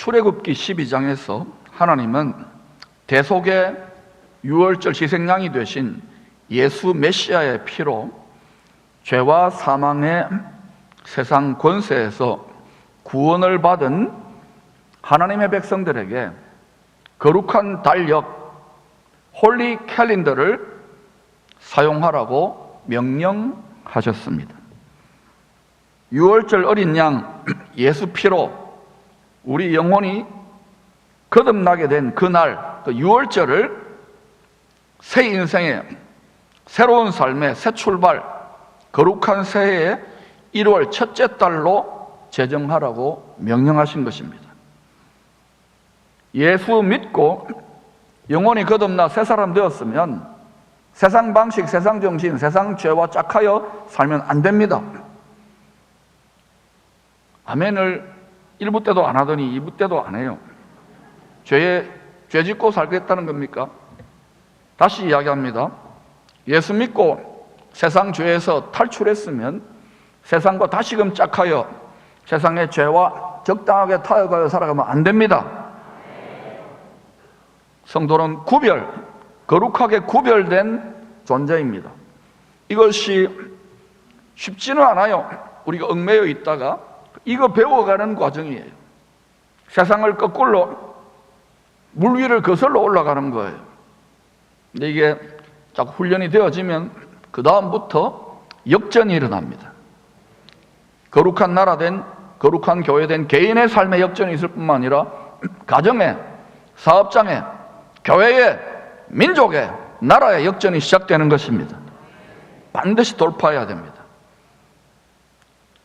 출애굽기 12장에서 하나님은 대속의 유월절 희생양이 되신 예수 메시아의 피로 죄와 사망의 세상 권세에서 구원을 받은 하나님의 백성들에게 거룩한 달력 홀리 캘린더를 사용하라고 명령하셨습니다. 유월절 어린 양 예수 피로 우리 영혼이 거듭나게 된 그날, 그 유월절을 새 인생의 새로운 삶의 새 출발, 거룩한 새해의 1월 첫째 달로 제정하라고 명령하신 것입니다. 예수 믿고 영혼이 거듭나 새 사람 되었으면 세상 방식, 세상 정신, 세상 죄와 짝하여 살면 안 됩니다. 아멘을 1부 때도 안 하더니 2부 때도 안 해요. 죄 짓고 살겠다는 겁니까? 다시 이야기합니다. 예수 믿고 세상 죄에서 탈출했으면 세상과 다시금 짝하여 세상의 죄와 적당하게 타협하여 살아가면 안 됩니다. 성도는 거룩하게 구별된 존재입니다. 이것이 쉽지는 않아요. 우리가 얽매여 있다가 이거 배워가는 과정이에요. 세상을 거꾸로 물 위를 거슬러 올라가는 거예요. 근데 이게 자꾸 훈련이 되어지면 그 다음부터 역전이 일어납니다. 거룩한 나라 된, 거룩한 교회 된 개인의 삶의 역전이 있을 뿐만 아니라 가정에, 사업장에, 교회에, 민족에, 나라의 역전이 시작되는 것입니다. 반드시 돌파해야 됩니다.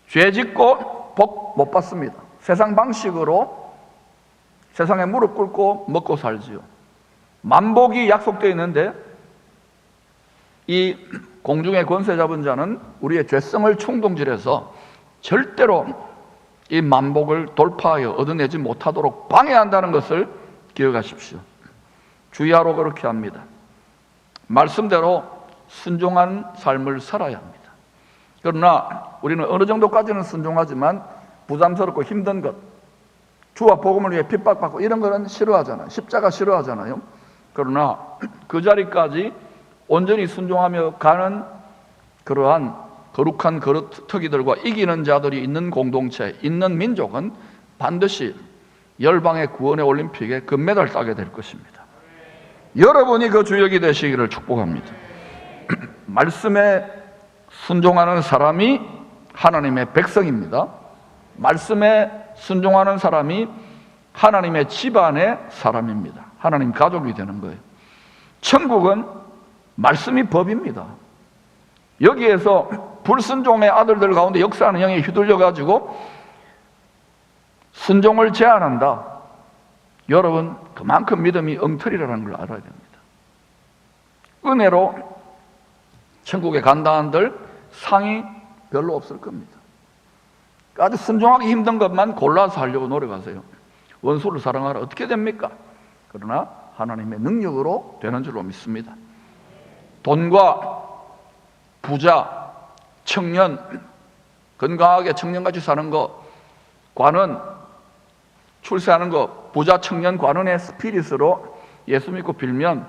죄 짓고 복 못 받습니다. 세상 방식으로 세상에 무릎 꿇고 먹고 살지요. 만복이 약속되어 있는데 이 공중의 권세 잡은 자는 우리의 죄성을 충동질해서 절대로 이 만복을 돌파하여 얻어내지 못하도록 방해한다는 것을 기억하십시오. 주야로 그렇게 합니다. 말씀대로 순종한 삶을 살아야 합니다. 그러나 우리는 어느 정도까지는 순종하지만 부담스럽고 힘든 것, 주와 복음을 위해 핍박받고 이런 거는 싫어하잖아요. 십자가 싫어하잖아요. 그러나 그 자리까지 온전히 순종하며 가는 그러한 거룩한 거루터기들과 이기는 자들이 있는 공동체, 있는 민족은 반드시 열방의 구원의 올림픽에 금메달 따게 될 것입니다. 여러분이 그 주역이 되시기를 축복합니다. 말씀에 순종하는 사람이 하나님의 백성입니다. 말씀에 순종하는 사람이 하나님의 집안의 사람입니다. 하나님 가족이 되는 거예요. 천국은 말씀이 법입니다. 여기에서 불순종의 아들들 가운데 역사하는 영에 휘둘려가지고 순종을 제한한다. 여러분, 그만큼 믿음이 엉터리라는 걸 알아야 됩니다. 은혜로 천국에 간다 한들 상이 별로 없을 겁니다. 아주 순종하기 힘든 것만 골라서 하려고 노력하세요. 원수를 사랑하라 어떻게 됩니까? 그러나 하나님의 능력으로 되는 줄로 믿습니다. 돈과 부자, 청년, 건강하게 청년같이 사는 것, 관원, 출세하는 것, 부자, 청년, 관원의 스피릿으로 예수 믿고 빌면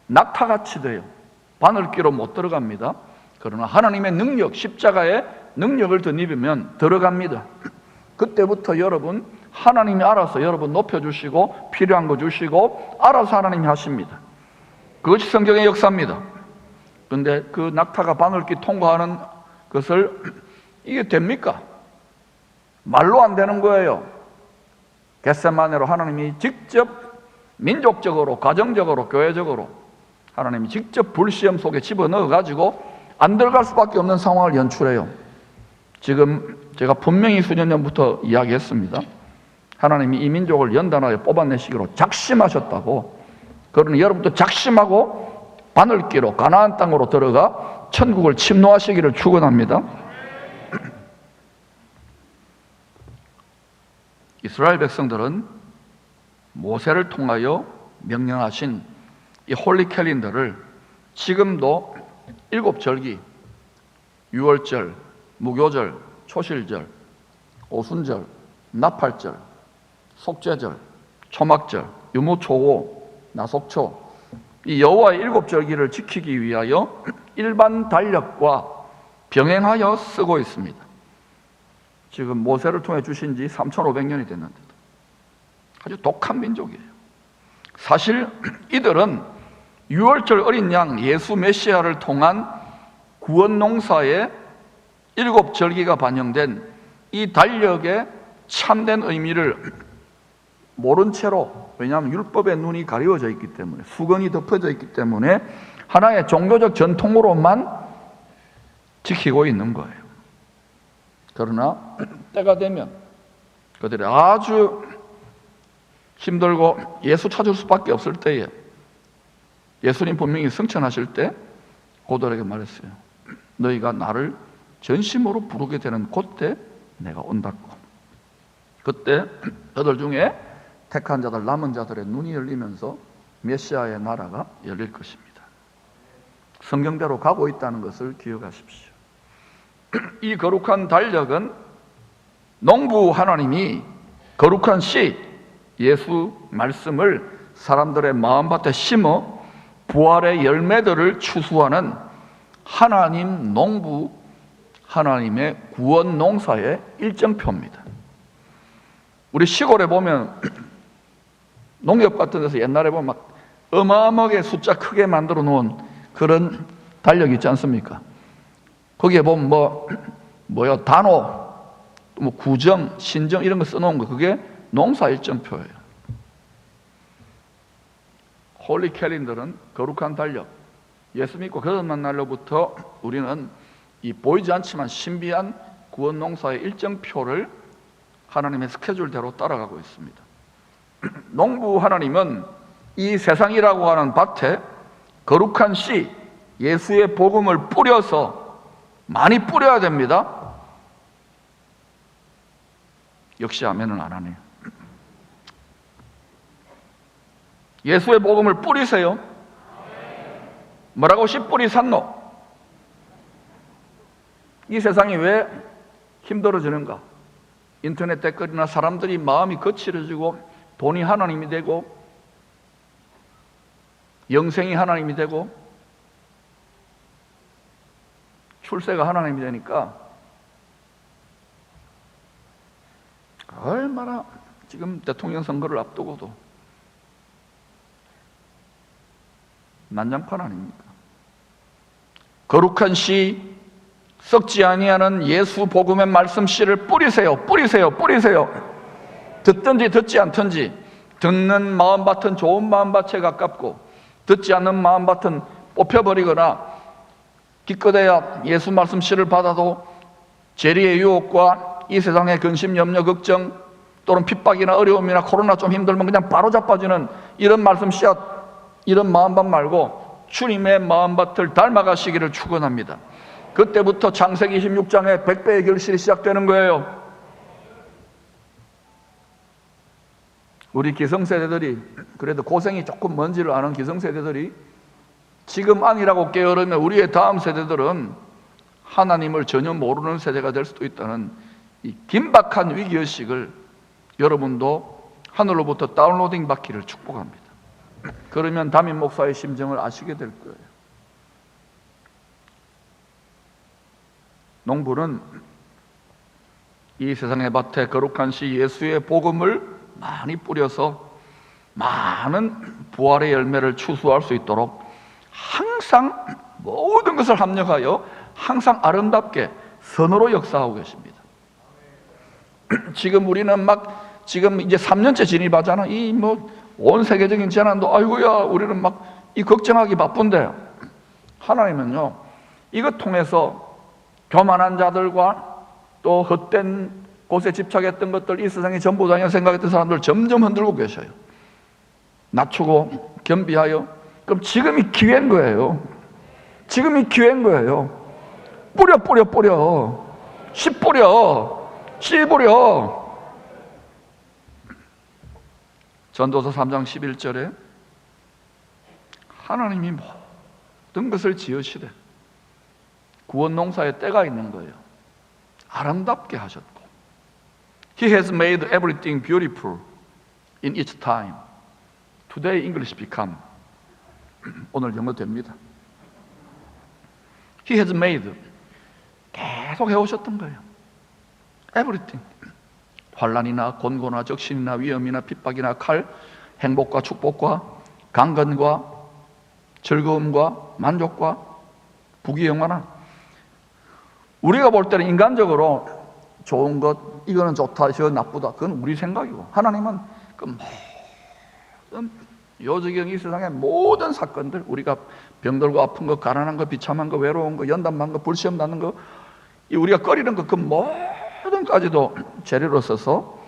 낙타같이 돼요. 바늘귀로 못 들어갑니다. 그러나 하나님의 능력, 십자가의 능력을 덧입으면 들어갑니다. 그때부터 여러분, 하나님이 알아서 여러분 높여주시고 필요한 거 주시고 알아서 하나님이 하십니다. 그것이 성경의 역사입니다. 그런데 그 낙타가 바늘귀 통과하는 것을 이게 됩니까? 말로 안 되는 거예요. 겟세마네로 하나님이 직접 민족적으로, 가정적으로, 교회적으로 하나님이 직접 불시험 속에 집어넣어가지고 안 들어갈 수밖에 없는 상황을 연출해요. 지금 제가 분명히 수년 전부터 이야기했습니다. 하나님이 이 민족을 연단하여 뽑아내시기로 작심하셨다고. 그러니 여러분도 작심하고 바늘귀로 가나안 땅으로 들어가 천국을 침노하시기를 축원합니다. 이스라엘 백성들은 모세를 통하여 명령하신 이 홀리 캘린더를 지금도 7절기, 유월절, 무교절, 초실절, 오순절, 나팔절, 속죄절, 초막절, 유무초고, 나속초, 이 여호와의 7절기를 지키기 위하여 일반 달력과 병행하여 쓰고 있습니다. 지금 모세를 통해 주신 지 3,500년이 됐는데도 아주 독한 민족이에요. 사실 이들은 유월절 어린 양 예수 메시아를 통한 구원 농사의 7절기가 반영된 이 달력의 참된 의미를 모른 채로, 왜냐하면 율법의 눈이 가리워져 있기 때문에, 수건이 덮어져 있기 때문에 하나의 종교적 전통으로만 지키고 있는 거예요. 그러나 때가 되면 그들이 아주 힘들고 예수 찾을 수밖에 없을 때에, 예수님 분명히 승천하실 때 고들에게 말했어요. 너희가 나를 전심으로 부르게 되는 그때 내가 온다고. 그때 그들 중에 택한 자들, 남은 자들의 눈이 열리면서 메시아의 나라가 열릴 것입니다. 성경대로 가고 있다는 것을 기억하십시오. 이 거룩한 달력은 농부 하나님이 거룩한 씨, 예수 말씀을 사람들의 마음밭에 심어 부활의 열매들을 추수하는 하나님 농부, 하나님의 구원 농사의 일정표입니다. 우리 시골에 보면 농협 같은 데서 옛날에 보면 막 어마어마하게 숫자 크게 만들어 놓은 그런 달력 있지 않습니까? 거기에 보면 뭐요? 단호, 뭐 구정, 신정 이런 거 써놓은 거, 그게 농사 일정표예요. 홀리 캘린더는 거룩한 달력, 예수 믿고 거듭난 날로부터 우리는 이 보이지 않지만 신비한 구원 농사의 일정표를 하나님의 스케줄대로 따라가고 있습니다. 농부 하나님은 이 세상이라고 하는 밭에 거룩한 씨, 예수의 복음을 뿌려서, 많이 뿌려야 됩니다. 역시 아멘은 안 하네요. 예수의 복음을 뿌리세요. 뭐라고? 씨 뿌리 산노. 이 세상이 왜 힘들어지는가? 인터넷 댓글이나 사람들이 마음이 거칠어지고 돈이 하나님이 되고 영생이 하나님이 되고 출세가 하나님이 되니까 얼마나 지금 대통령 선거를 앞두고도 난장판 아닙니까? 거룩한 씨, 썩지 아니하는 예수 복음의 말씀 씨를 뿌리세요. 뿌리세요. 뿌리세요. 듣든지 듣지 않든지, 듣는 마음밭은 좋은 마음밭에 가깝고 듣지 않는 마음밭은 뽑혀버리거나 기껏해야 예수 말씀 씨를 받아도 재리의 유혹과 이 세상의 근심, 염려, 걱정 또는 핍박이나 어려움이나 코로나 좀 힘들면 그냥 바로 자빠지는 이런 말씀 씨앗, 이런 마음밭 말고 주님의 마음밭을 닮아가시기를 축원합니다. 그때부터 창세기 26장에 100배의 결실이 시작되는 거예요. 우리 기성세대들이, 그래도 고생이 조금 뭔지를 아는 기성세대들이 지금 아니라고 깨어르면 우리의 다음 세대들은 하나님을 전혀 모르는 세대가 될 수도 있다는 이 긴박한 위기의식을 여러분도 하늘로부터 다운로딩 받기를 축복합니다. 그러면 담임 목사의 심정을 아시게 될 거예요. 농부는 이 세상의 밭에 거룩한 씨 예수의 복음을 많이 뿌려서 많은 부활의 열매를 추수할 수 있도록 항상 모든 것을 합력하여 항상 아름답게 선으로 역사하고 계십니다. 지금 우리는 지금 이제 3년째 진입하잖아. 이 온 세계적인 재난도 아이고야 우리는 이 걱정하기 바쁜데, 하나님은요 이것 통해서 교만한 자들과 또 헛된 곳에 집착했던 것들, 이 세상이 전부 다냐 생각했던 사람들 점점 흔들고 계셔요. 낮추고 겸비하여. 그럼 지금이 기회인 거예요. 지금이 기회인 거예요. 뿌려. 씨 뿌려. 전도서 3장 11절에 하나님이 모든 것을 지으시되 구원 농사에 때가 있는 거예요. 아름답게 하셨고 He has made everything beautiful in each time. Today English become. 오늘 영어 됩니다. He has made. 계속 해오셨던 거예요. Everything. 환난이나 곤고나 적신이나 위험이나 핍박이나 칼, 행복과 축복과 강건과 즐거움과 만족과 부귀영화나, 우리가 볼 때는 인간적으로 좋은 것, 이거는 좋다, 저 나쁘다, 그건 우리 생각이고, 하나님은 그 모든 요지경 이 세상의 모든 사건들, 우리가 병들고 아픈 거, 가난한 거, 비참한 거, 외로운 거, 연단만 거, 불시험 나는 거, 우리가 꺼리는 거, 그 모든까지도 재료로 써서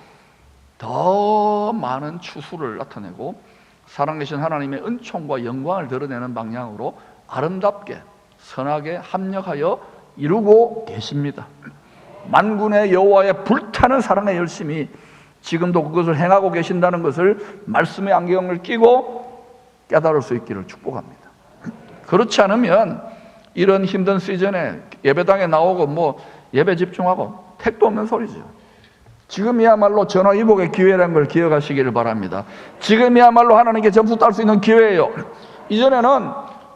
더 많은 추수를 나타내고 살아계신 하나님의 은총과 영광을 드러내는 방향으로 아름답게 선하게 합력하여 이루고 계십니다. 만군의 여호와의 불타는 사랑의 열심이 지금도 그것을 행하고 계신다는 것을 말씀의 안경을 끼고 깨달을 수 있기를 축복합니다. 그렇지 않으면 이런 힘든 시즌에 예배당에 나오고 예배 집중하고 택도 없는 소리죠. 지금이야말로 전화위복의 기회라는 걸 기억하시기를 바랍니다. 지금이야말로 하나님께 점수 딸 수 있는 기회예요. 이전에는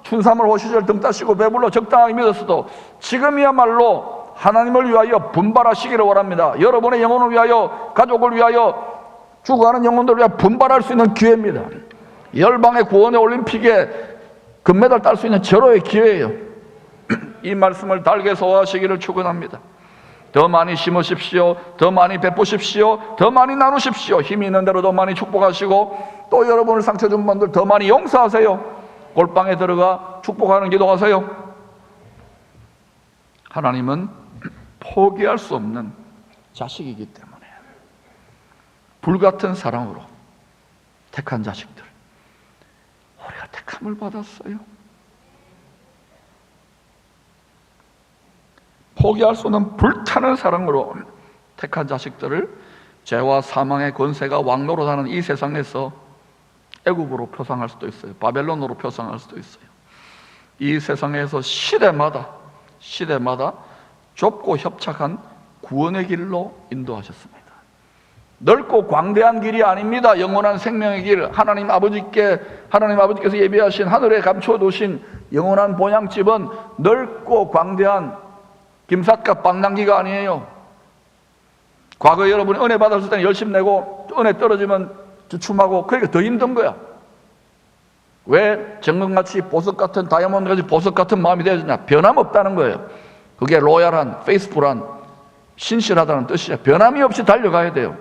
춘삼월 호시절 등 따시고 배불러 적당하게 믿었어도 지금이야말로 하나님을 위하여 분발하시기를 원합니다. 여러분의 영혼을 위하여, 가족을 위하여, 죽어가는 영혼들을 위하여 분발할 수 있는 기회입니다. 열방의 구원의 올림픽에 금메달 딸 수 있는 절호의 기회예요. 이 말씀을 달게 소화하시기를 축원합니다. 더 많이 심으십시오. 더 많이 베푸십시오. 더 많이 나누십시오. 힘이 있는 대로 더 많이 축복하시고, 또 여러분을 상처 준 분들 더 많이 용서하세요. 골방에 들어가 축복하는 기도하세요. 하나님은 포기할 수 없는 자식이기 때문에 불같은 사랑으로 택한 자식들, 우리가 택함을 받았어요. 포기할 수 없는 불타는 사랑으로 택한 자식들을 죄와 사망의 권세가 왕노릇하는 이 세상에서 애굽으로 표상할 수도 있어요. 바벨론으로 표상할 수도 있어요. 이 세상에서 시대마다 좁고 협착한 구원의 길로 인도하셨습니다. 넓고 광대한 길이 아닙니다. 영원한 생명의 길, 하나님 아버지께서 예비하신 하늘에 감춰두신 영원한 본향집은 넓고 광대한 김삿갓 방랑기가 아니에요. 과거 여러분이 은혜 받았을 때는 열심히 내고 은혜 떨어지면 주춤하고, 그러니까 더 힘든 거야. 왜 정금같이 보석같은, 다이아몬드같이 보석같은 마음이 되어지냐? 변함없다는 거예요. 그게 로얄한, 페이스풀한, 신실하다는 뜻이야. 변함이 없이 달려가야 돼요.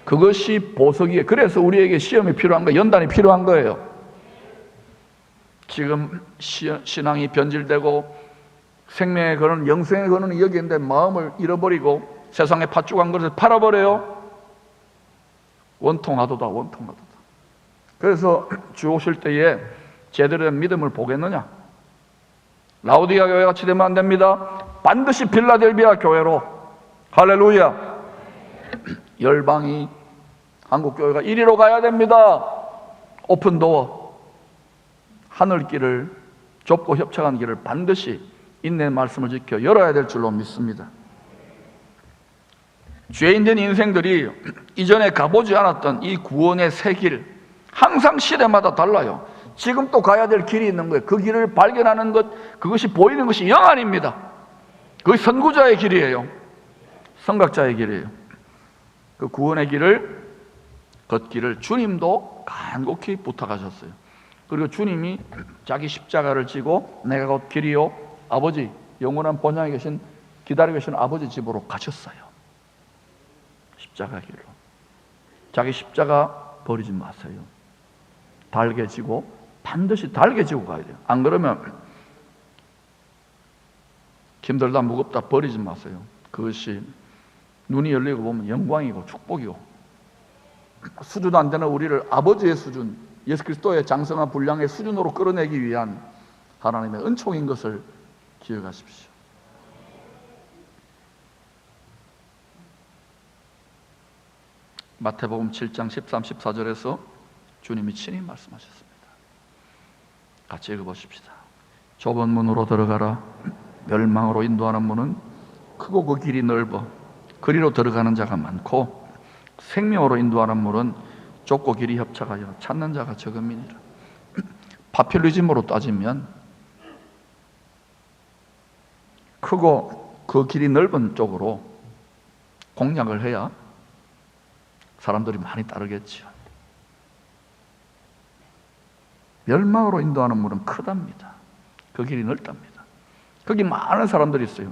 그것이 보석이에요. 그래서 우리에게 시험이 필요한 거예요. 연단이 필요한 거예요. 지금 신앙이 변질되고 생명의 근원, 영생의 근원이 여기 있는데 마음을 잃어버리고 세상에 팥죽한 것을 팔아버려요. 원통하도다. 그래서 주 오실 때에 제대로 된 믿음을 보겠느냐? 라오디가 교회 같이 되면 안 됩니다. 반드시 필라델비아 교회로, 할렐루야, 열방이 한국교회가 이리로 가야 됩니다. 오픈도어, 하늘길을, 좁고 협착한 길을 반드시 인내의 말씀을 지켜 열어야 될 줄로 믿습니다. 죄인된 인생들이 이전에 가보지 않았던 이 구원의 새 길, 항상 시대마다 달라요. 지금 또 가야 될 길이 있는 거예요. 그 길을 발견하는 것, 그것이 보이는 것이 영안입니다. 그것이 선구자의 길이에요. 선각자의 길이에요. 그 구원의 길을 걷기를 주님도 간곡히 부탁하셨어요. 그리고 주님이 자기 십자가를 지고 내가 곧 길이요, 아버지, 영원한 본향에 계신, 기다리고 계신 아버지 집으로 가셨어요. 십자가 길로. 자기 십자가 버리지 마세요. 달게 지고, 반드시 달게 지고 가야 돼요. 안 그러면 힘들다, 무겁다 버리지 마세요. 그것이 눈이 열리고 보면 영광이고 축복이고, 수준 안 되는 우리를 아버지의 수준, 예수 그리스도의 장성한 분량의 수준으로 끌어내기 위한 하나님의 은총인 것을 기억하십시오. 마태복음 7장 13, 14절에서 주님이 친히 말씀하셨습니다. 같이 읽어보십시다. 좁은 문으로 들어가라. 멸망으로 인도하는 문은 크고 그 길이 넓어 그리로 들어가는 자가 많고, 생명으로 인도하는 문은 좁고 길이 협착하여 찾는 자가 적음이니라. 파퓰리즘으로 따지면 크고 그 길이 넓은 쪽으로 공략을 해야 사람들이 많이 따르겠죠. 멸망으로 인도하는 문은 크답니다. 그 길이 넓답니다. 거기 많은 사람들이 있어요.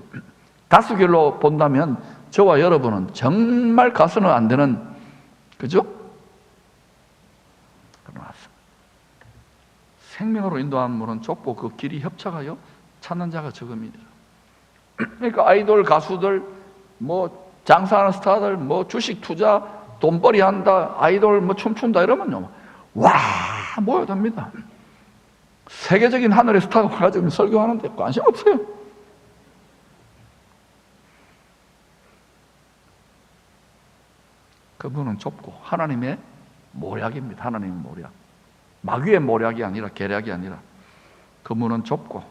다수결로 본다면 저와 여러분은 정말 가서는 안 되는, 그죠? 그러나 생명으로 인도하는 문은 좁고 그 길이 협착하여 찾는 자가 적음이니라. 그러니까 아이돌 가수들, 뭐 장사하는 스타들, 뭐 주식 투자, 돈벌이 한다, 아이돌 뭐 춤춘다 이러면요, 와 모여듭니다. 세계적인 하늘의 스타가 와가지고 설교하는데 관심 없어요. 그분은 좁고 하나님의 모략입니다. 하나님의 모략. 마귀의 모략이 아니라 계략이 아니라 그 문은 좁고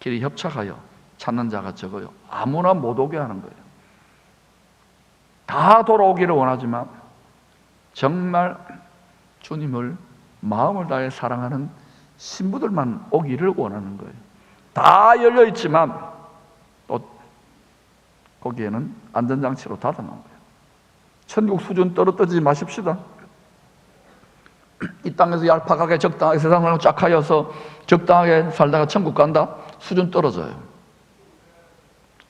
길이 협착하여 찾는 자가 적어요. 아무나 못 오게 하는 거예요. 다 돌아오기를 원하지만 정말 주님을 마음을 다해 사랑하는 신부들만 오기를 원하는 거예요. 다 열려 있지만 또 거기에는 안전장치로 닫아놓은 거예요. 천국 수준 떨어뜨리지 마십시다. 이 땅에서 얄팍하게 적당하게 세상을 쫙 하여서 적당하게 살다가 천국 간다? 수준 떨어져요.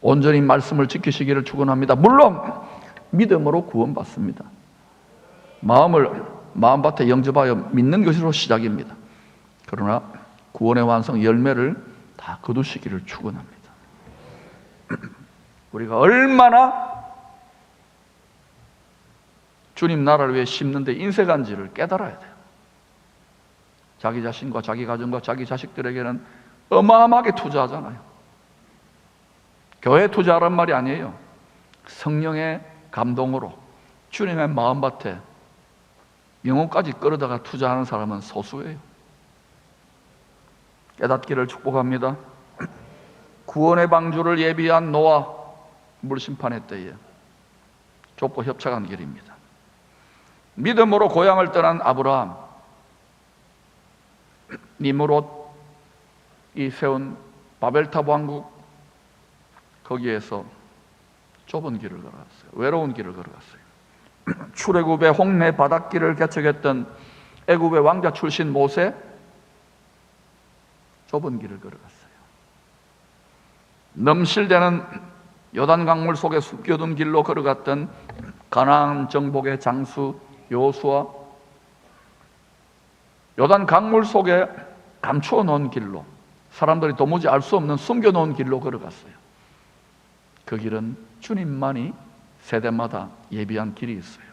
온전히 말씀을 지키시기를 축원합니다. 물론 믿음으로 구원받습니다. 마음밭에 영접하여 믿는 것으로 시작입니다. 그러나 구원의 완성 열매를 다 거두시기를 축원합니다. 우리가 얼마나 주님 나라를 위해 심는데 인색한지를 깨달아야 돼요. 자기 자신과 자기 가정과 자기 자식들에게는 어마어마하게 투자하잖아요. 교회 투자하란 말이 아니에요. 성령의 감동으로 주님의 마음밭에 영혼까지 끌어다가 투자하는 사람은 소수예요. 깨닫기를 축복합니다. 구원의 방주를 예비한 노아, 물심판의 때에 좁고 협착한 길입니다. 믿음으로 고향을 떠난 아브라함, 니므롯이 세운 바벨탑 왕국, 거기에서 좁은 길을 걸어갔어요. 외로운 길을 걸어갔어요. 출애굽의 홍해 바닷길을 개척했던 애굽의 왕자 출신 모세, 좁은 길을 걸어갔어요. 넘실대는 요단 강물 속에 숨겨둔 길로 걸어갔던 가나안 정복의 장수 여호수아, 요단 강물 속에 감추어 놓은 길로, 사람들이 도무지 알 수 없는 숨겨놓은 길로 걸어갔어요. 그 길은 주님만이 세대마다 예비한 길이 있어요.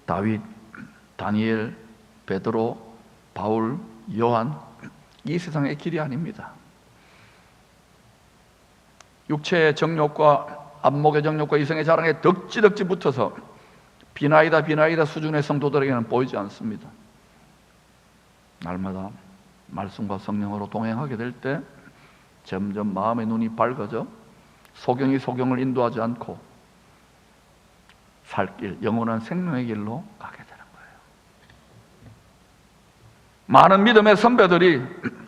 다윗, 다니엘, 베드로, 바울, 요한, 이 세상의 길이 아닙니다. 육체의 정욕과 안목의 정욕과 이성의 자랑에 덕지덕지 붙어서 비나이다 수준의 성도들에게는 보이지 않습니다. 날마다 말씀과 성령으로 동행하게 될 때 점점 마음의 눈이 밝아져 소경이 소경을 인도하지 않고 살 길, 영원한 생명의 길로 가게 되는 거예요. 많은 믿음의 선배들이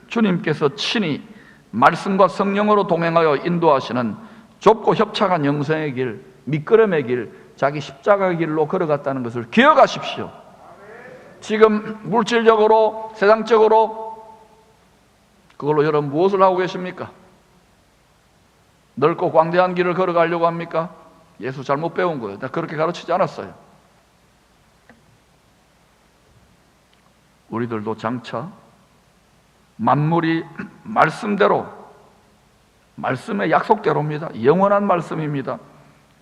주님께서 친히 말씀과 성령으로 동행하여 인도하시는 좁고 협착한 영생의 길, 미끄럼의 길, 자기 십자가의 길로 걸어갔다는 것을 기억하십시오. 지금 물질적으로, 세상적으로 그걸로 여러분 무엇을 하고 계십니까? 넓고 광대한 길을 걸어가려고 합니까? 예수 잘못 배운 거예요. 내가 그렇게 가르치지 않았어요. 우리들도 장차 만물이 말씀대로, 말씀의 약속대로입니다. 영원한 말씀입니다.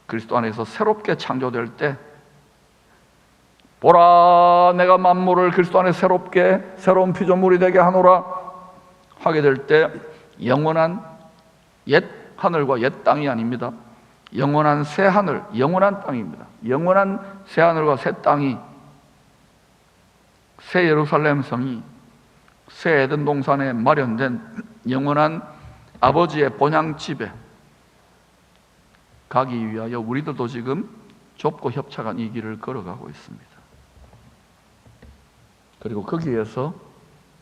그리스도 안에서 새롭게 창조될 때, 보라 내가 만물을 그리스도 안에 새롭게 새로운 피조물이 되게 하노라 하게 될 때, 영원한 옛 하늘과 옛 땅이 아닙니다. 영원한 새 하늘, 영원한 땅입니다. 영원한 새 하늘과 새 땅이, 새 예루살렘 성이 새 에덴 동산에 마련된 영원한 아버지의 본향집에 가기 위하여 우리들도 지금 좁고 협착한 이 길을 걸어가고 있습니다. 그리고 거기에서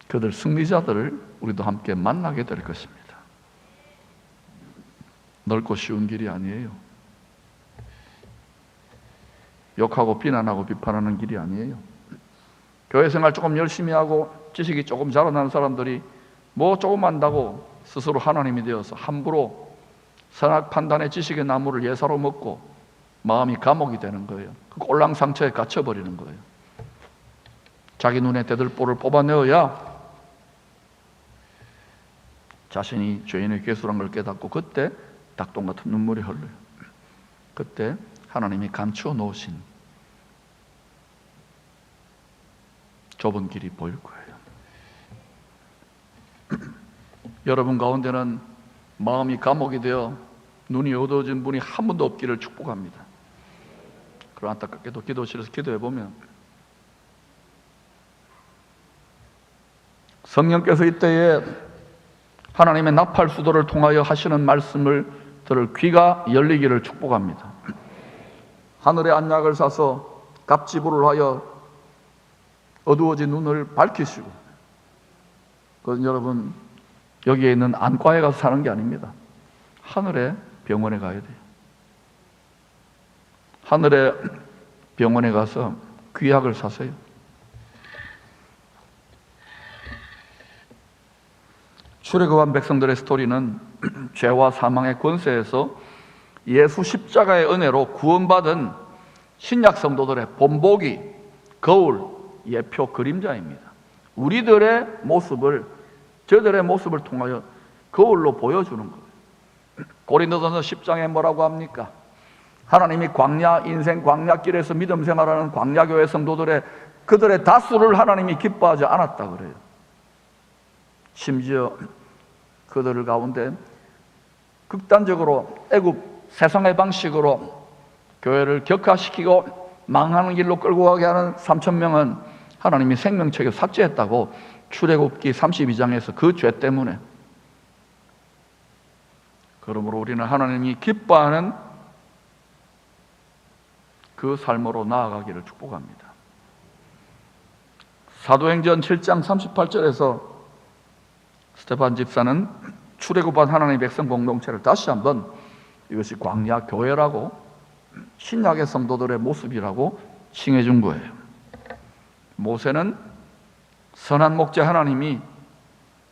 그들 승리자들을 우리도 함께 만나게 될 것입니다. 넓고 쉬운 길이 아니에요. 욕하고 비난하고 비판하는 길이 아니에요. 교회 생활 조금 열심히 하고 지식이 조금 자라나는 사람들이 뭐 조금 안다고 스스로 하나님이 되어서 함부로 선악 판단의 지식의 나무를 예사로 먹고 마음이 감옥이 되는 거예요. 그 꼴랑 상처에 갇혀버리는 거예요. 자기 눈에 대들보를 뽑아내어야 자신이 죄인의 괴수란 걸 깨닫고 그때 닭똥 같은 눈물이 흘러요. 그때 하나님이 감추어 놓으신 좁은 길이 보일 거예요. 여러분 가운데는 마음이 감옥이 되어 눈이 어두워진 분이 한 분도 없기를 축복합니다. 그럼 안타깝게도 기도실에서 기도해보면 성령께서 이때에 하나님의 나팔 수도를 통하여 하시는 말씀을 들을 귀가 열리기를 축복합니다. 하늘의 안약을 사서 갑지불을 하여 어두워진 눈을 밝히시고, 그건 여러분 여기에 있는 안과에 가서 사는 게 아닙니다. 하늘의 병원에 가야 돼요. 하늘의 병원에 가서 귀약을 사세요. 출애굽한 백성들의 스토리는 죄와 사망의 권세에서 예수 십자가의 은혜로 구원받은 신약 성도들의 본보기, 거울, 예표, 그림자입니다. 우리들의 모습을, 저들의 모습을 통하여 거울로 보여주는 거예요. 고린도전서 10장에 뭐라고 합니까? 하나님이 광야, 인생 광야길에서 믿음 생활하는 광야교회 성도들의 그들의 다수를 하나님이 기뻐하지 않았다 그래요. 심지어 그들 가운데 극단적으로 애굽 세상의 방식으로 교회를 격화시키고 망하는 길로 끌고 가게 하는 3,000명은 하나님이 생명책에 삭제했다고 출애굽기 32장에서 그 죄 때문에. 그러므로 우리는 하나님이 기뻐하는 그 삶으로 나아가기를 축복합니다. 사도행전 7장 38절에서 스테반 집사는 출애굽한 하나님의 백성 공동체를 다시 한번 이것이 광야 교회라고 신약의 성도들의 모습이라고 칭해 준 거예요. 모세는 선한 목자 하나님이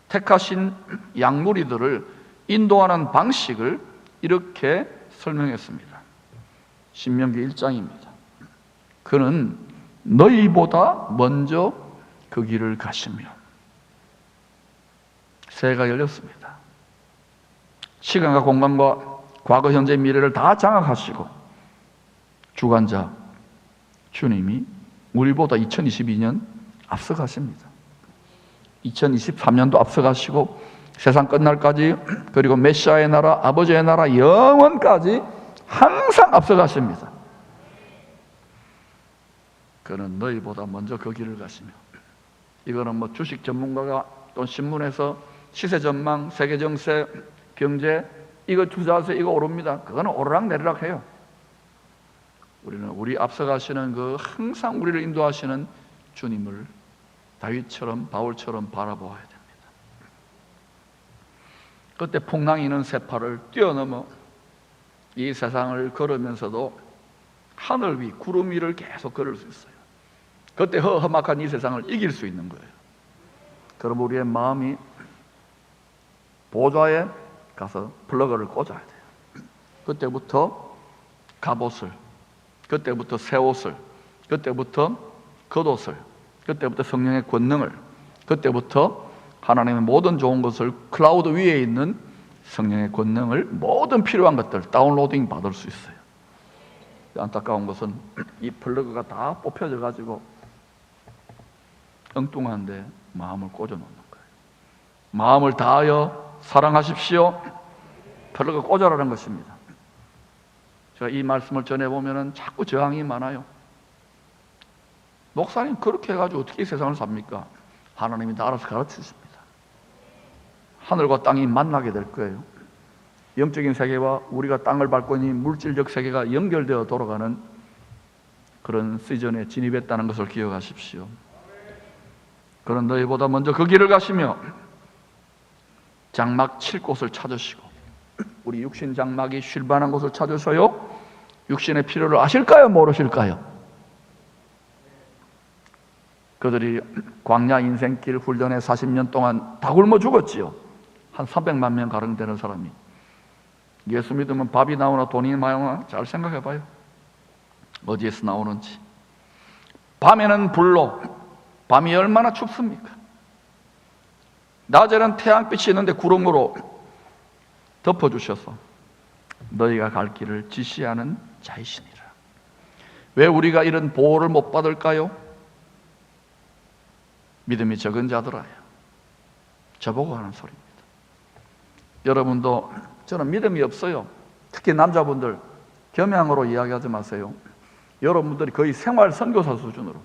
택하신 양무리들을 인도하는 방식을 이렇게 설명했습니다. 신명기 1장입니다. 그는 너희보다 먼저 그 길을 가시며. 새해가 열렸습니다. 시간과 공간과 과거, 현재, 미래를 다 장악하시고 주관자 주님이 우리보다 2022년 앞서가십니다. 2023년도 앞서가시고 세상 끝날까지, 그리고 메시아의 나라, 아버지의 나라, 영원까지 항상 앞서가십니다. 그는 너희보다 먼저 그 길을 가시며. 이거는 뭐 주식 전문가가 또 신문에서 시세 전망, 세계 정세, 경제, 이거 투자하세요, 이거 오릅니다. 그거는 오르락내리락 해요. 우리는 우리 앞서가시는 그 항상 우리를 인도하시는 주님을 다윗처럼 바울처럼 바라보아야 됩니다. 그때 풍랑이 있는 세파를 뛰어넘어 이 세상을 걸으면서도 하늘 위, 구름 위를 계속 걸을 수 있어요. 그때 험악한 이 세상을 이길 수 있는 거예요. 그럼 우리의 마음이 보좌에 가서 플러그를 꽂아야 돼요. 그때부터 갑옷을, 그때부터 새 옷을, 그때부터 겉옷을, 그때부터 성령의 권능을, 그때부터 하나님의 모든 좋은 것을, 클라우드 위에 있는 성령의 권능을, 모든 필요한 것들 다운로딩 받을 수 있어요. 안타까운 것은 이 플러그가 다 뽑혀져 가지고 엉뚱한데 마음을 꽂아 놓는 거예요. 마음을 다하여 사랑하십시오. 플러그 꽂아라는 것입니다. 제가 이 말씀을 전해보면 자꾸 저항이 많아요. 목사님 그렇게 해가지고 어떻게 이 세상을 삽니까? 하나님이 다 알아서 가르치십니다. 하늘과 땅이 만나게 될 거예요. 영적인 세계와 우리가 땅을 밟고 있는 물질적 세계가 연결되어 돌아가는 그런 시즌에 진입했다는 것을 기억하십시오. 그런 너희보다 먼저 그 길을 가시며 장막 칠 곳을 찾으시고, 우리 육신 장막이 쉴 만한 곳을 찾으셔요. 육신의 필요를 아실까요? 모르실까요? 그들이 광야 인생길 훈련에 40년 동안 다 굶어 죽었지요. 한 300만 명 가량 되는 사람이. 예수 믿으면 밥이 나오나 돈이 나오나 잘 생각해 봐요. 어디에서 나오는지. 밤에는 불로, 밤이 얼마나 춥습니까? 낮에는 태양빛이 있는데 구름으로 덮어주셔서 너희가 갈 길을 지시하는 자이시니라. 왜 우리가 이런 보호를 못 받을까요? 믿음이 적은 자들아요. 저보고 하는 소리입니다. 여러분도, 저는 믿음이 없어요. 특히 남자분들 겸양으로 이야기하지 마세요. 여러분들이 거의 생활 선교사 수준으로,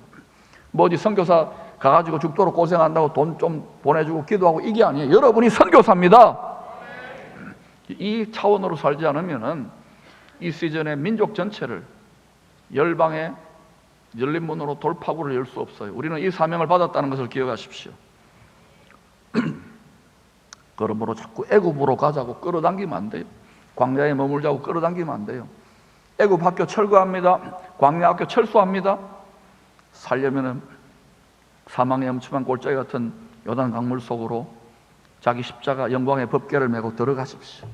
뭐 어디 선교사 가가지고 죽도록 고생한다고 돈 좀 보내주고 기도하고 이게 아니에요. 여러분이 선교사입니다. 이 차원으로 살지 않으면은 이 시즌에 민족 전체를 열방의 열린 문으로 돌파구를 열 수 없어요. 우리는 이 사명을 받았다는 것을 기억하십시오. 그러므로 자꾸 애굽으로 가자고 끌어당기면 안 돼요. 광야에 머물자고 끌어당기면 안 돼요. 애굽 학교 철거합니다. 광야 학교 철수합니다. 살려면은 사망의 엄침한 골짜기 같은 요단 강물 속으로 자기 십자가 영광의 법궤를 메고 들어가십시오.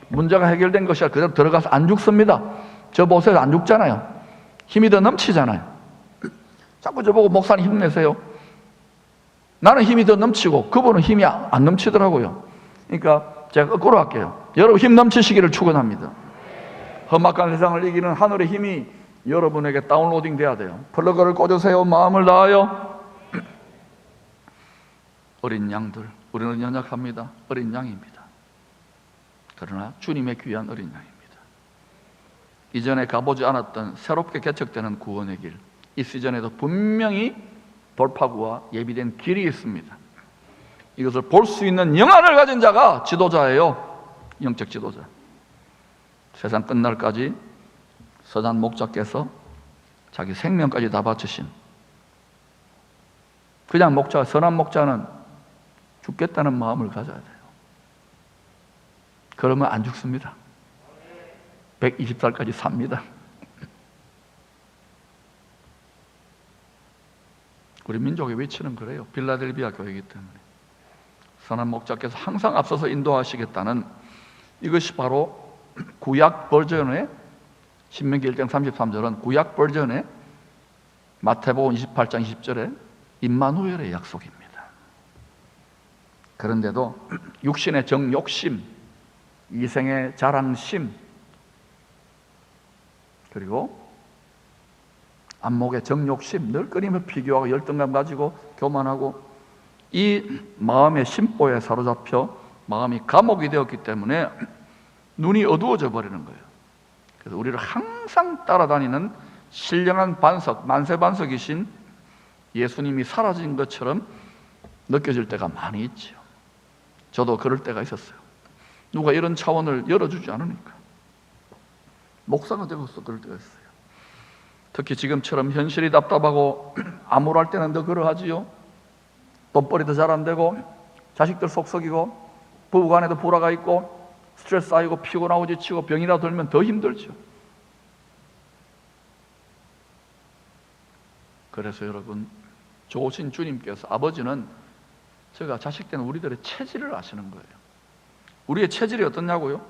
문제가 해결된 것이야 그대로 들어가서 안 죽습니다. 저 보세요, 안 죽잖아요. 힘이 더 넘치잖아요. 자꾸 저보고 목사님 힘내세요. 나는 힘이 더 넘치고 그분은 힘이 안 넘치더라고요. 그러니까 제가 거꾸로 할게요. 여러분 힘 넘치시기를 축원합니다. 험악한 세상을 이기는 하늘의 힘이 여러분에게 다운로딩 돼야 돼요. 플러그를 꽂으세요. 마음을 다하여. 어린 양들, 우리는 연약합니다. 어린 양입니다. 그러나 주님의 귀한 어린 양입니다. 이전에 가보지 않았던 새롭게 개척되는 구원의 길, 이 시즌에도 분명히 돌파구와 예비된 길이 있습니다. 이것을 볼 수 있는 영안을 가진 자가 지도자예요. 영적 지도자. 세상 끝날까지 서단 목자께서 자기 생명까지 다 바치신, 그냥 목자, 선한 목자는 죽겠다는 마음을 가져야 돼요. 그러면 안 죽습니다. 120살까지 삽니다. 우리 민족의 위치는 그래요. 빌라델비아 교회이기 때문에 선한 목자께서 항상 앞서서 인도하시겠다는, 이것이 바로 구약 버전의 신명기 1장 33절은 구약 버전의 마태복음 28장 20절의 임마누엘의 약속입니다. 그런데도 육신의 정욕심, 이생의 자랑심, 그리고 안목의 정욕심, 늘 끊임없이 비교하고 열등감 가지고 교만하고, 이 마음의 심보에 사로잡혀 마음이 감옥이 되었기 때문에 눈이 어두워져 버리는 거예요. 그래서 우리를 항상 따라다니는 신령한 반석, 만세반석이신 예수님이 사라진 것처럼 느껴질 때가 많이 있죠. 저도 그럴 때가 있었어요. 누가 이런 차원을 열어주지 않으니까 목사가 되고서 그럴 때가 있어요. 특히 지금처럼 현실이 답답하고 암울할 때는 더 그러하지요. 돈벌이도 잘 안 되고 자식들 속썩이고 부부간에도 불화가 있고 스트레스 쌓이고 피곤하고 지치고 병이라 들면 더 힘들죠. 그래서 여러분, 좋으신 주님께서, 아버지는 제가 자식 때는 우리들의 체질을 아시는 거예요. 우리의 체질이 어떻냐고요?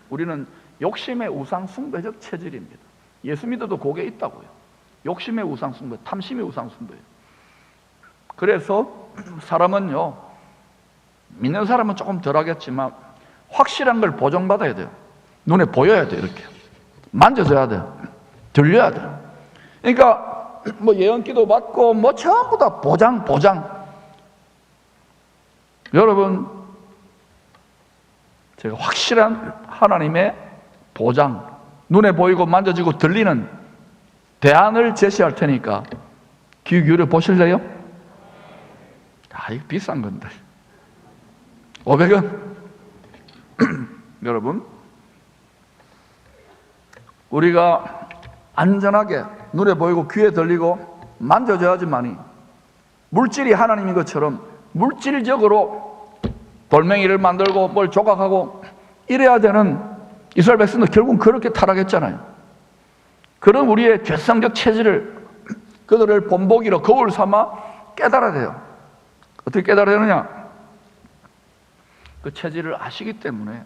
우리는 욕심의 우상 숭배적 체질입니다. 예수 믿어도 그게 있다고요. 욕심의 우상 숭배, 탐심의 우상 숭배예요. 그래서 사람은요, 믿는 사람은 조금 덜하겠지만 확실한 걸 보정받아야 돼요. 눈에 보여야 돼요. 이렇게 만져져야 돼요. 들려야 돼요. 그러니까 뭐 예언기도 받고 뭐 전부 다 보장. 여러분, 제가 확실한 하나님의 보장, 눈에 보이고 만져지고 들리는 대안을 제시할 테니까 귀 기울여 보실래요? 아, 이거 비싼 건데 500원. 여러분, 우리가 안전하게 눈에 보이고 귀에 들리고 만져져야지만이 물질이 하나님인 것처럼 물질적으로 돌멩이를 만들고 뭘 조각하고 이래야 되는 이스라엘 백성도 결국은 그렇게 타락했잖아요. 그런 우리의 죄성적 체질을 그들을 본보기로 거울 삼아 깨달아야 돼요. 어떻게 깨달아야 되느냐? 그 체질을 아시기 때문에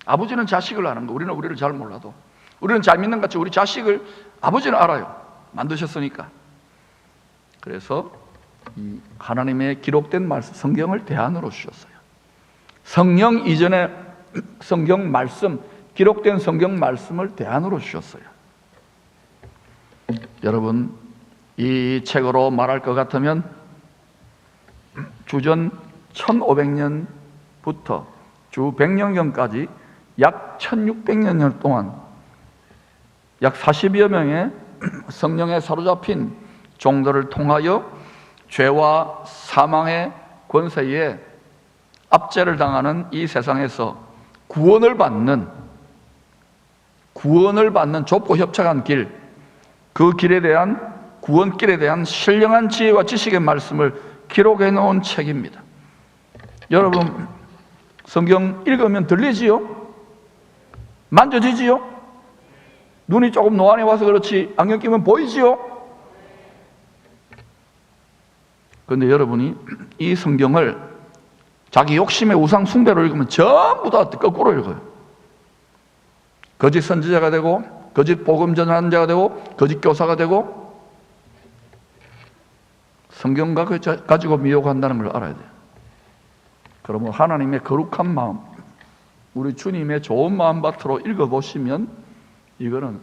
아버지는 자식을 아는 거, 우리는 우리를 잘 몰라도 우리는 잘 믿는 것 같이 우리 자식을 아버지는 알아요. 만드셨으니까. 그래서 이 하나님의 기록된 말씀, 성경을 대안으로 주셨어요. 성령 이전에 성경 말씀, 기록된 성경 말씀을 대안으로 주셨어요. 여러분, 이 책으로 말할 것 같으면 주전 1500년부터 주 100년경까지 약 1600년 동안 약 40여 명의 성령에 사로잡힌 종들을 통하여 죄와 사망의 권세에 압제를 당하는 이 세상에서 구원을 받는 좁고 협착한 길, 그 길에 대한 구원길에 대한 신령한 지혜와 지식의 말씀을 기록해 놓은 책입니다. 여러분, 성경 읽으면 들리지요? 만져지지요? 눈이 조금 노안에 와서 그렇지 안경 끼면 보이지요? 그런데 여러분이 이 성경을 자기 욕심의 우상 숭배로 읽으면 전부 다 거꾸로 읽어요. 거짓 선지자가 되고, 거짓 복음 전하는 자가 되고, 거짓 교사가 되고, 성경과 가지고 미혹한다는 걸 알아야 돼요. 그러면 하나님의 거룩한 마음, 우리 주님의 좋은 마음밭으로 읽어보시면 이거는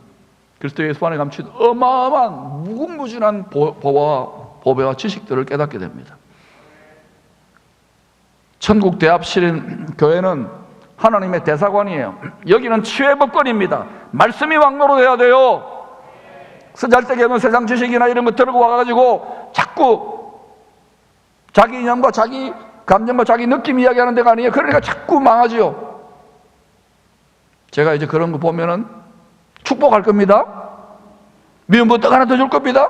그리스도 예수 안에 감춘 어마어마한 무궁무진한 보배와 지식들을 깨닫게 됩니다. 천국 대합실인 교회는 하나님의 대사관이에요. 여기는 치유의 법권입니다. 말씀이 왕노로 돼야 돼요. 쓰잘데기없는 세상 지식이나 이런 거 들고 와가지고 자꾸 자기 이념과 자기 감정과 자기 느낌 이야기하는 데가 아니에요. 그러니까 자꾸 망하지요. 제가 이제 그런 거 보면은 축복할 겁니다. 미운 뭐 떡 하나 더 줄 겁니다.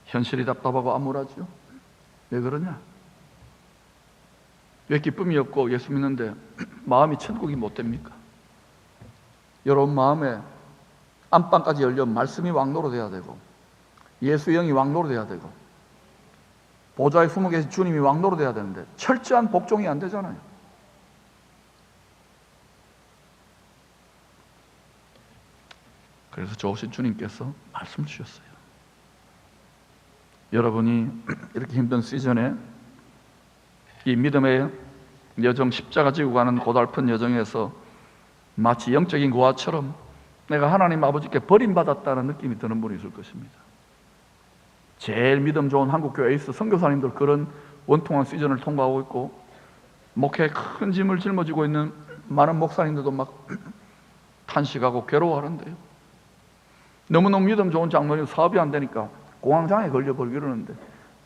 현실이 답답하고 암울하죠. 왜 그러냐? 왜 기쁨이 없고 예수 믿는데 마음이 천국이 못 됩니까? 여러분 마음에 안방까지 열려 말씀이 왕노로 돼야 되고, 예수의 영이 왕노로 돼야 되고, 보좌에 숨어 계신 주님이 왕노로 돼야 되는데 철저한 복종이 안 되잖아요. 그래서 좋으신 주님께서 말씀 주셨어요. 여러분이 이렇게 힘든 시즌에 이 믿음의 여정, 십자가 지고 가는 고달픈 여정에서 마치 영적인 고아처럼 내가 하나님 아버지께 버림받았다는 느낌이 드는 분이 있을 것입니다. 제일 믿음 좋은 한국교회에 있어 선교사님들 그런 원통한 시즌을 통과하고 있고, 목회에 큰 짐을 짊어지고 있는 많은 목사님들도 막 탄식하고 괴로워하는데요. 너무너무 믿음 좋은 장로님 사업이 안 되니까 공황장애 걸려버리고 이러는데,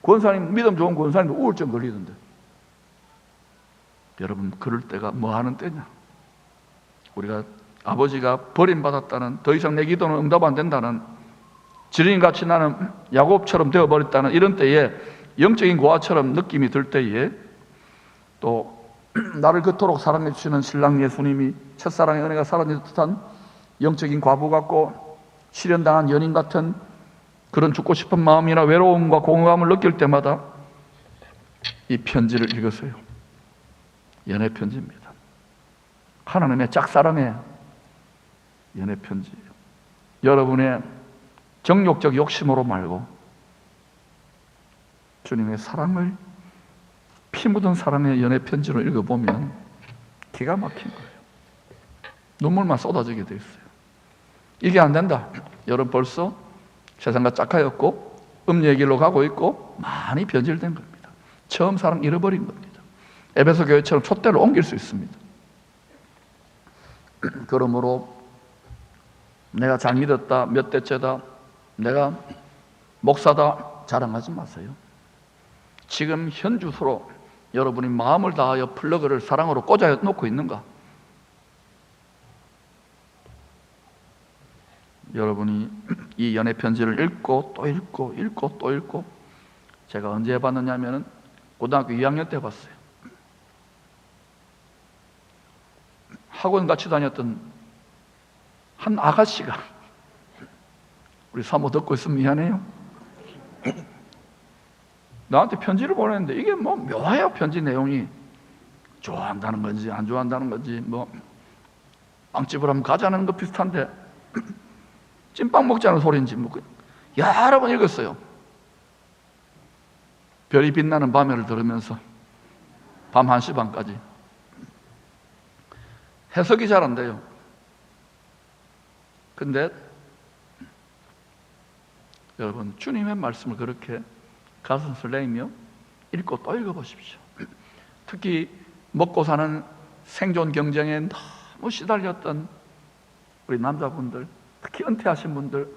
권사님, 믿음 좋은 권사님도 우울증 걸리던데. 여러분, 그럴 때가 뭐 하는 때냐? 우리가 아버지가 버림받았다는, 더 이상 내 기도는 응답 안 된다는, 지린같이 나는 야곱처럼 되어버렸다는 이런 때에, 영적인 고아처럼 느낌이 들 때에, 또 나를 그토록 사랑해 주시는 신랑 예수님이 첫사랑의 은혜가 사라진 듯한 영적인 과부 같고 실현당한 연인 같은 그런 죽고 싶은 마음이나 외로움과 공허함을 느낄 때마다 이 편지를 읽으세요. 연애 편지입니다. 하나님의 짝사랑의 연애 편지예요. 여러분의 정욕적 욕심으로 말고 주님의 사랑을, 피 묻은 사랑의 연애 편지로 읽어보면 기가 막힌 거예요. 눈물만 쏟아지게 돼 있어요. 이게 안 된다. 여러분 벌써 세상과 짝하였고 음녀의 길로 가고 있고 많이 변질된 겁니다. 처음 사랑 잃어버린 겁니다. 에베소 교회처럼 촛대를 옮길 수 있습니다. 그러므로 내가 잘 믿었다, 몇 대째다, 내가 목사다 자랑하지 마세요. 지금 현 주소로 여러분이 마음을 다하여 플러그를 사랑으로 꽂아 놓고 있는가? 여러분이 이 연애 편지를 읽고 또 읽고 읽고 또 읽고, 제가 언제 해봤느냐 하면은 고등학교 2학년 때 봤어요. 학원 같이 다녔던 한 아가씨가, 우리 사모 듣고 있으면 미안해요, 나한테 편지를 보냈는데 이게 뭐 묘해요. 편지 내용이 좋아한다는 건지 안 좋아한다는 건지, 뭐 빵집을 한번 가자는 것 비슷한데 찐빵 먹자는 소리인지 뭐 여러 번 읽었어요. 별이 빛나는 밤에를 들으면서 밤 1시 반까지. 해석이 잘 안 돼요. 근데 여러분, 주님의 말씀을 그렇게 가슴을 내며 읽고 또 읽어보십시오. 특히 먹고 사는 생존 경쟁에 너무 시달렸던 우리 남자분들, 특히 은퇴하신 분들,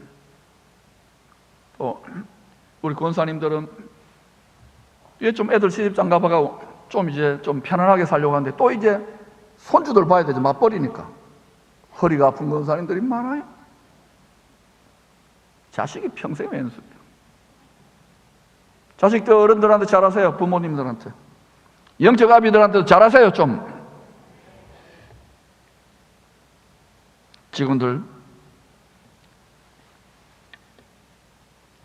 또 우리 권사님들은 이제 좀 애들 시집장 가봐가고 좀 이제 좀 편안하게 살려고 하는데 또 이제 손주들 봐야 되죠. 맞벌이니까 허리가 아픈 권사님들이 많아요. 자식이 평생 왼수예요. 자식들 어른들한테 잘하세요. 부모님들한테, 영적 아비들한테도 잘하세요. 좀 직원들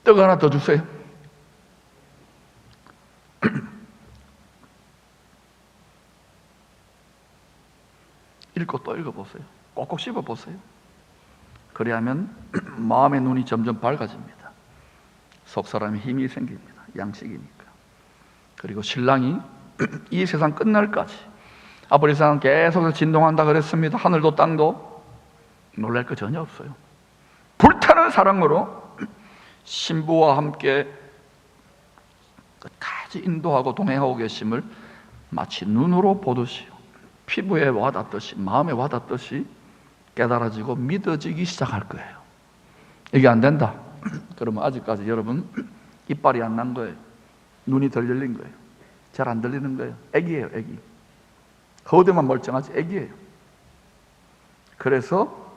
떡 하나 더 주세요. 읽고 또 읽어보세요. 꼭꼭 씹어보세요. 그래야면 마음의 눈이 점점 밝아집니다. 속사람에 힘이 생깁니다. 양식이니까. 그리고 신랑이 이 세상 끝날까지, 앞으로 이 세상 계속 진동한다 그랬습니다. 하늘도 땅도 놀랄 거 전혀 없어요. 불타는 사랑으로 신부와 함께 끝까지 인도하고 동행하고 계심을 마치 눈으로 보듯이, 피부에 와닿듯이, 마음에 와닿듯이 깨달아지고 믿어지기 시작할 거예요. 이게 안 된다 그러면 아직까지 여러분 이빨이 안 난 거예요. 눈이 덜 열린 거예요. 잘 안 들리는 거예요. 애기예요, 애기. 거대만 멀쩡하지 애기예요. 그래서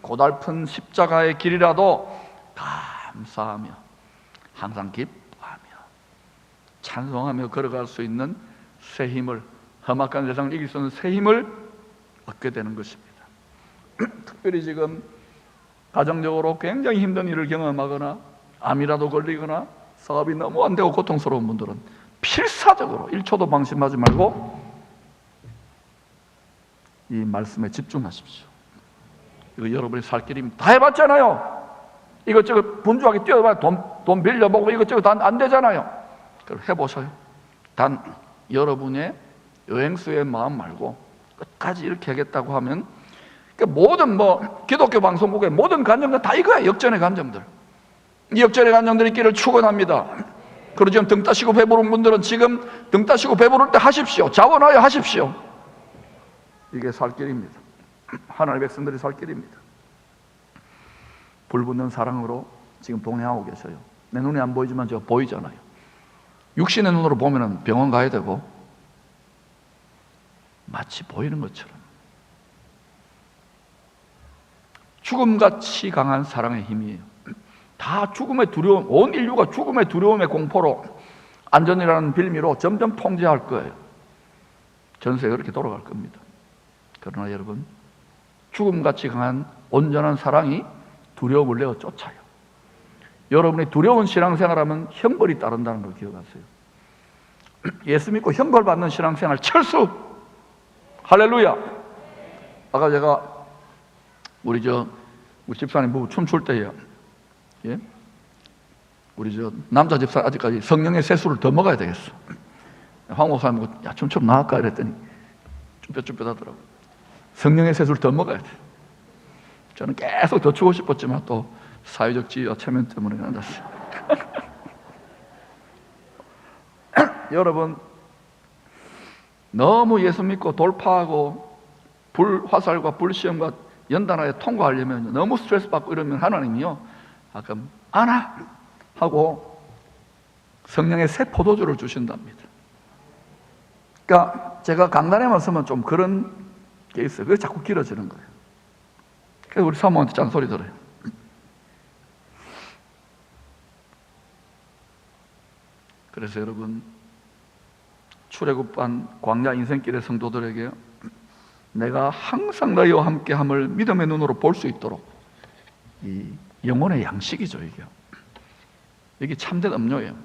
고달픈 십자가의 길이라도 감사하며 항상 기뻐하며 찬송하며 걸어갈 수 있는 새 힘을, 험악한 세상을 이길 수 있는 새 힘을 얻게 되는 것입니다. 특별히 지금 가정적으로 굉장히 힘든 일을 경험하거나 암이라도 걸리거나 사업이 너무 안 되고 고통스러운 분들은 필사적으로 1초도 방심하지 말고 이 말씀에 집중하십시오. 이거 여러분이 살 길입니다. 다 해봤잖아요. 이것저것 분주하게 뛰어봐, 돈 빌려보고 이것저것 다 안 되잖아요. 그럼 해보세요. 단 여러분의 여행수의 마음 말고 끝까지 이렇게 하겠다고 하면, 모든 기독교 방송국의 모든 간증들 다 이거야. 역전의 간증들. 이 역전의 간증들이 길을 축원합니다. 그리고 지금 등 따시고 배부른 분들은 지금 등 따시고 배부를 때 하십시오. 자원하여 하십시오. 이게 살 길입니다. 하나님의 백성들이 살 길입니다. 불붙는 사랑으로 지금 동행하고 계셔요. 내 눈에 안 보이지만 제가 보이잖아요. 육신의 눈으로 보면 병원 가야 되고 마치 보이는 것처럼 죽음같이 강한 사랑의 힘이에요. 다 죽음의 두려움, 온 인류가 죽음의 두려움의 공포로, 안전이라는 빌미로 점점 통제할 거예요. 전세가 그렇게 돌아갈 겁니다. 그러나 여러분, 죽음같이 강한 온전한 사랑이 두려움을 내어 쫓아요. 여러분이 두려운 신앙생활하면 형벌이 따른다는 걸 기억하세요. 예수 믿고 형벌 받는 신앙생활 철수! 할렐루야! 아까 제가 우리 집사님 부부 춤출 때요, 예? 우리 남자 집사 아직까지 성령의 세수를 더 먹어야 되겠어. 황 목사님 보고 야 춤 좀 나갈까 이랬더니 쭈뼛쭈뼛 하더라고요. 성령의 세수를 더 먹어야 돼. 저는 계속 더 추고 싶었지만 또 사회적 지위와 체면 때문에 앉았어요. 여러분, 너무 예수 믿고 돌파하고 불화살과 불시험과 연단하여 통과하려면 너무 스트레스 받고 이러면 하나님이요, 아까 안아 하고 성령의 새 포도주를 주신답니다. 그러니까 제가 강단에만 서면 좀 그런 게 있어요. 그게 자꾸 길어지는 거예요. 그래서 우리 사모한테 짠소리 들어요. 그래서 여러분, 출애굽한 광야 인생길의 성도들에게 내가 항상 너희와 함께함을 믿음의 눈으로 볼 수 있도록, 이 영혼의 양식이죠. 이게 참된 음료예요.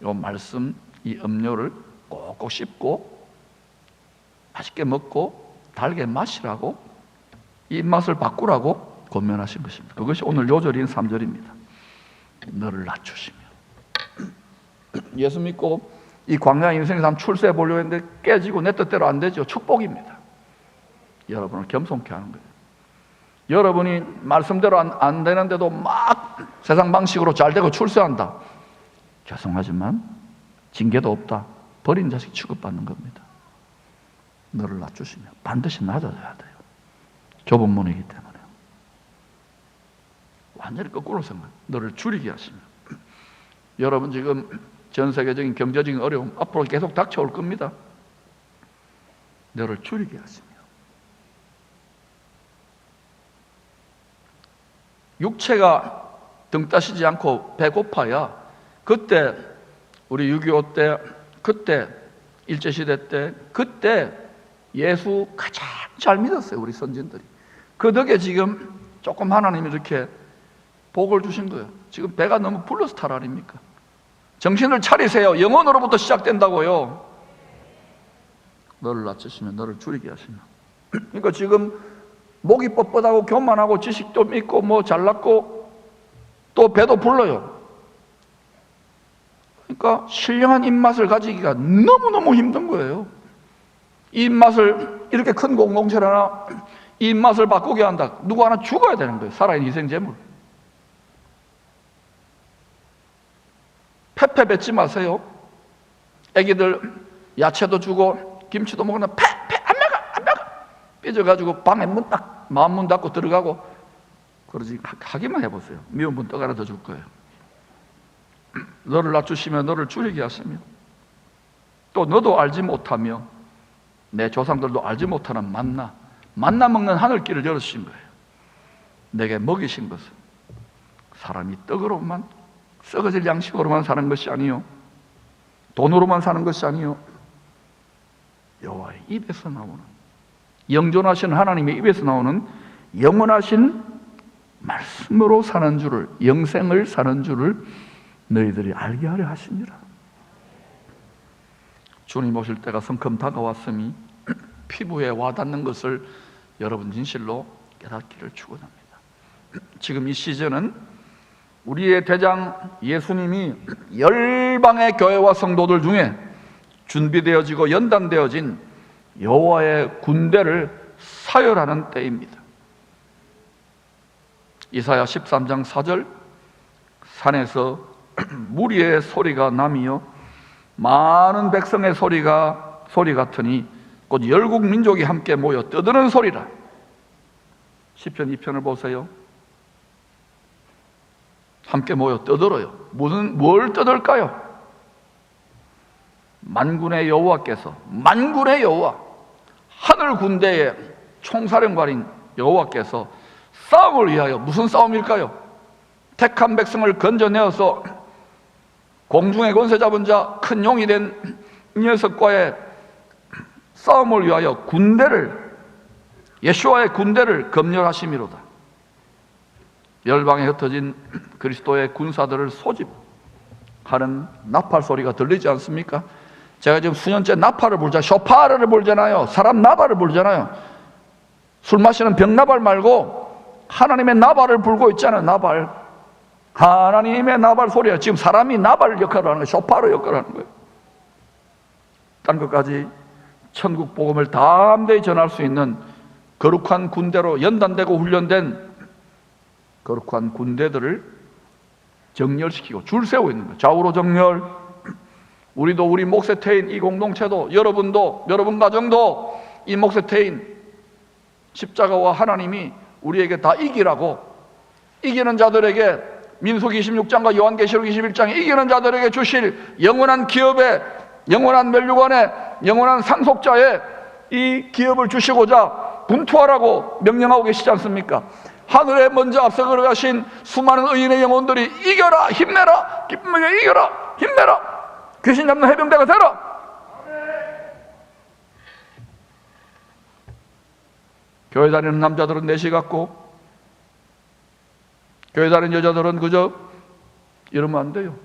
이 말씀, 이 음료를 꼭꼭 씹고 맛있게 먹고 달게 마시라고, 이 입맛을 바꾸라고 권면하신 것입니다. 그것이 오늘 요절인 3절입니다. 너를 낮추시며. 예수 믿고 이 광야 인생에서 한번 출세해 보려고 했는데 깨지고 내 뜻대로 안 되죠. 축복입니다. 여러분을 겸손케 하는 거예요. 여러분이 말씀대로 안 되는데도 막 세상 방식으로 잘 되고 출세한다. 죄송하지만 징계도 없다. 버린 자식 취급받는 겁니다. 너를 낮추시며. 반드시 낮아져야 돼요. 좁은 문이기 때문에. 완전히 거꾸로 생각해요. 너를 줄이게 하시며. 여러분 지금 전 세계적인 경제적인 어려움 앞으로 계속 닥쳐올 겁니다. 너를 줄이게 하시며. 육체가 등 따시지 않고 배고파야, 그때 우리 6.25 때, 그때 일제시대 때, 그때 예수 가장 잘 믿었어요. 우리 선진들이. 그 덕에 지금 조금 하나님이 이렇게 복을 주신 거예요. 지금 배가 너무 불러서 탈 아닙니까? 정신을 차리세요. 영혼으로부터 시작된다고요. 너를 낮추시며 너를 줄이게 하시며. 그러니까 지금 목이 뻣뻣하고 교만하고 지식도 있고 뭐 잘났고 또 배도 불러요. 그러니까 신령한 입맛을 가지기가 너무너무 힘든 거예요. 이 입맛을, 이렇게 큰 공동체를 하나 이 입맛을 바꾸게 한다. 누구 하나 죽어야 되는 거예요. 살아있는 희생제물. 페페 뱉지 마세요. 애기들 야채도 주고 김치도 먹으면 페페 안 먹어 삐져가지고 방에 마음 문 닫고 들어가고 그러지. 하기만 해보세요. 미운 분 떡 하나 더 줄 거예요. 너를 낮추시며 너를 줄이게 하시며, 또 너도 알지 못하며 내 조상들도 알지 못하는 만나 먹는 하늘길을 열어주신 거예요. 내게 먹이신 것은 사람이 떡으로만, 썩어질 양식으로만 사는 것이 아니요, 돈으로만 사는 것이 아니요, 여호와의 입에서 나오는, 영존하신 하나님의 입에서 나오는 영원하신 말씀으로 사는 줄을, 영생을 사는 줄을 너희들이 알게 하려 하시니라. 주님 오실 때가 성큼 다가왔으니 피부에 와닿는 것을 여러분 진실로 깨닫기를 축원합니다. 지금 이 시즌은 우리의 대장 예수님이 열방의 교회와 성도들 중에 준비되어지고 연단되어진 여호와의 군대를 사열하는 때입니다. 이사야 13장 4절, 산에서 무리의 소리가 나며 많은 백성의 소리 같으니 곧 열국 민족이 함께 모여 떠드는 소리라. 시편 2편을 보세요. 함께 모여 떠들어요. 뭘 떠들까요? 만군의 여호와께서, 만군의 여호와, 하늘 군대의 총사령관인 여호와께서 싸움을 위하여, 무슨 싸움일까요? 택한 백성을 건져내어서 공중의 권세 잡은 자, 큰 용이 된 녀석과의 싸움을 위하여 군대를, 예수와의 군대를 검열하심이로다. 열방에 흩어진 그리스도의 군사들을 소집하는 나팔 소리가 들리지 않습니까? 제가 지금 수년째 나팔을 불자, 쇼파르를 불잖아요. 사람 나발을 불잖아요. 술 마시는 병나발 말고 하나님의 나발을 불고 있잖아요. 나발. 하나님의 나발 소리야. 지금 사람이 나발 역할을 하는 거예요. 쇼파르 역할을 하는 거예요. 딴 것까지 천국 복음을 담대히 전할 수 있는 거룩한 군대로 연단되고 훈련된 거룩한 군대들을 정렬시키고 줄 세우고 있는 거예요. 좌우로 정렬. 우리도, 우리 몫에 태인 이 공동체도, 여러분도, 여러분 가정도 이 몫에 태인 십자가와 하나님이 우리에게 다 이기라고, 이기는 자들에게 민수기 26장과 요한계시록 21장에 이기는 자들에게 주실 영원한 기업의 영원한 멸류관에 영원한 상속자의 이 기업을 주시고자 분투하라고 명령하고 계시지 않습니까? 하늘에 먼저 앞서 걸어가신 수많은 의인의 영혼들이 이겨라, 힘내라, 기쁨에 이겨라, 힘내라, 귀신 잡는 해병대가 되라. 교회 다니는 남자들은 내시 같고 교회 다니는 여자들은 그저 이러면 안 돼요.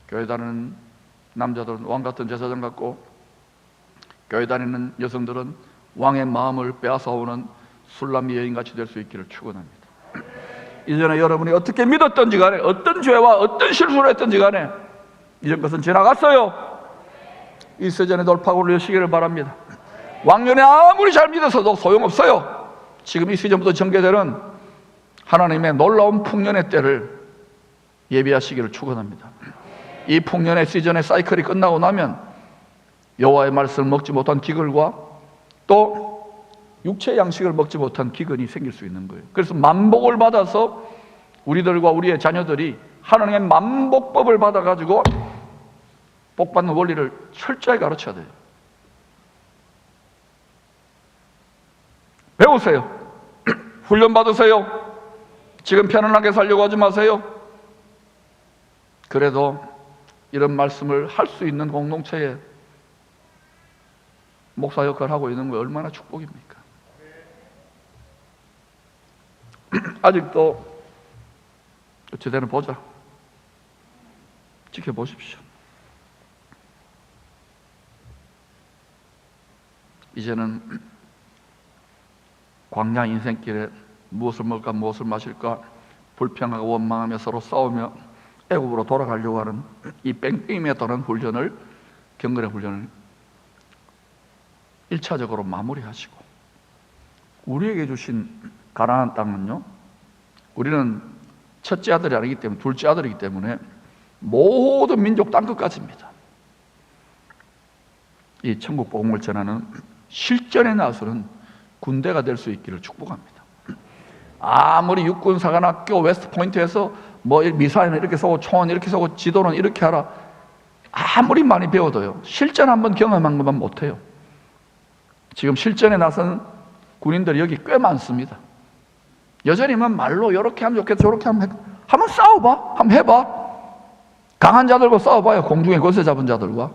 교회 다니는 남자들은 왕 같은 제사장 같고 교회 다니는 여성들은 왕의 마음을 빼앗아오는 술람미 여인같이 될 수 있기를 축원합니다. 이전에 여러분이 어떻게 믿었던지 간에 어떤 죄와 어떤 실수를 했던지 간에 이전 것은 지나갔어요. 이 세전의 돌파구를 여시기를 바랍니다. 왕년에 아무리 잘 믿어서도 소용없어요. 지금 이 시즌부터 전개되는 하나님의 놀라운 풍년의 때를 예비하시기를 축원합니다. 이 풍년의 시즌의 사이클이 끝나고 나면 여호와의 말씀을 먹지 못한 기근과 또 육체의 양식을 먹지 못한 기근이 생길 수 있는 거예요. 그래서 만복을 받아서 우리들과 우리의 자녀들이 하나님의 만복법을 받아가지고 복받는 원리를 철저히 가르쳐야 돼요. 배우세요. 훈련 받으세요. 지금 편안하게 살려고 하지 마세요. 그래도 이런 말씀을 할 수 있는 공동체에 목사 역할을 하고 있는 거 얼마나 축복입니까? 아직도 제대로 보자. 지켜보십시오. 이제는 광야 인생길에 무엇을 먹을까 무엇을 마실까 불평하고 원망하며 서로 싸우며 애국으로 돌아가려고 하는 이 뺑뺑이에 따른 훈련을, 경건의 훈련을 1차적으로 마무리하시고, 우리에게 주신 가나안 땅은요, 우리는 첫째 아들이 아니기 때문에, 둘째 아들이기 때문에 모든 민족 땅끝까지입니다. 이 천국 복음을 전하는 실전에 나서는 군대가 될 수 있기를 축복합니다. 아무리 육군사관학교 웨스트포인트에서 뭐 미사일은 이렇게 쏘고 총은 이렇게 쏘고 지도는 이렇게 하라, 아무리 많이 배워도요, 실전 한번 경험한 것만 못해요. 지금 실전에 나선 군인들이 여기 꽤 많습니다. 여전히만 말로 이렇게 하면 좋겠다 저렇게 하면 한번 싸워봐, 한번 해봐. 강한 자들과 싸워봐요. 공중에 거세 잡은 자들과.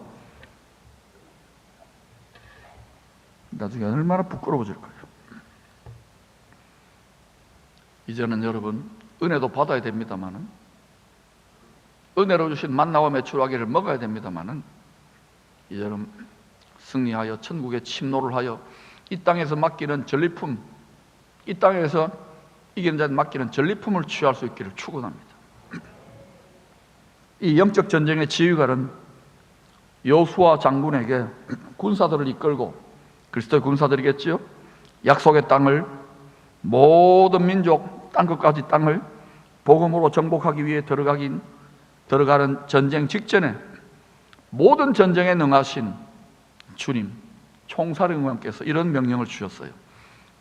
나중에 얼마나 부끄러워질 거예요. 이제는 여러분 은혜도 받아야 됩니다만은, 은혜로 주신 만나와 메추라기를 먹어야 됩니다만은, 이제는 승리하여 천국에 침노를 하여 이 땅에서 맡기는 전리품, 이 땅에서 이기는 자는 맡기는 전리품을 취할 수 있기를 축원합니다. 이 영적 전쟁의 지휘관은 여호수아 장군에게 군사들을 이끌고, 그리스도의 군사들이겠지요, 약속의 땅을, 모든 민족 땅끝까지 땅을 복음으로 정복하기 위해 들어가는 전쟁 직전에 모든 전쟁에 능하신 주님 총사령관께서 이런 명령을 주셨어요.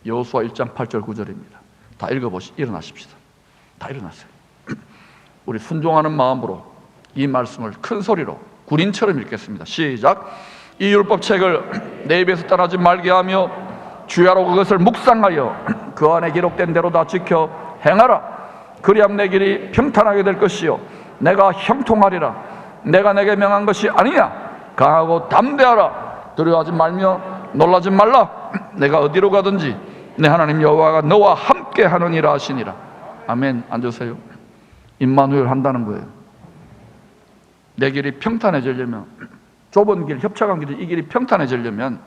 여호수아 1장 8절 9절입니다. 다 일어나십시다. 다 일어나세요. 우리 순종하는 마음으로 이 말씀을 큰 소리로 군인처럼 읽겠습니다. 시작. 이 율법책을 내 입에서 떠나지 말게 하며 주야로 그것을 묵상하여 그 안에 기록된 대로 다 지켜 행하라. 그리하면 내 길이 평탄하게 될 것이요 내가 형통하리라. 내가 내게 명한 것이 아니냐. 강하고 담대하라. 두려워하지 말며 놀라지 말라. 내가 어디로 가든지 내 하나님 여호와가 너와 함께 하느니라 하시니라. 아멘. 앉으세요. 임마누엘 한다는 거예요. 내 길이 평탄해지려면, 좁은 길, 협착한 길이 이 길이 평탄해지려면,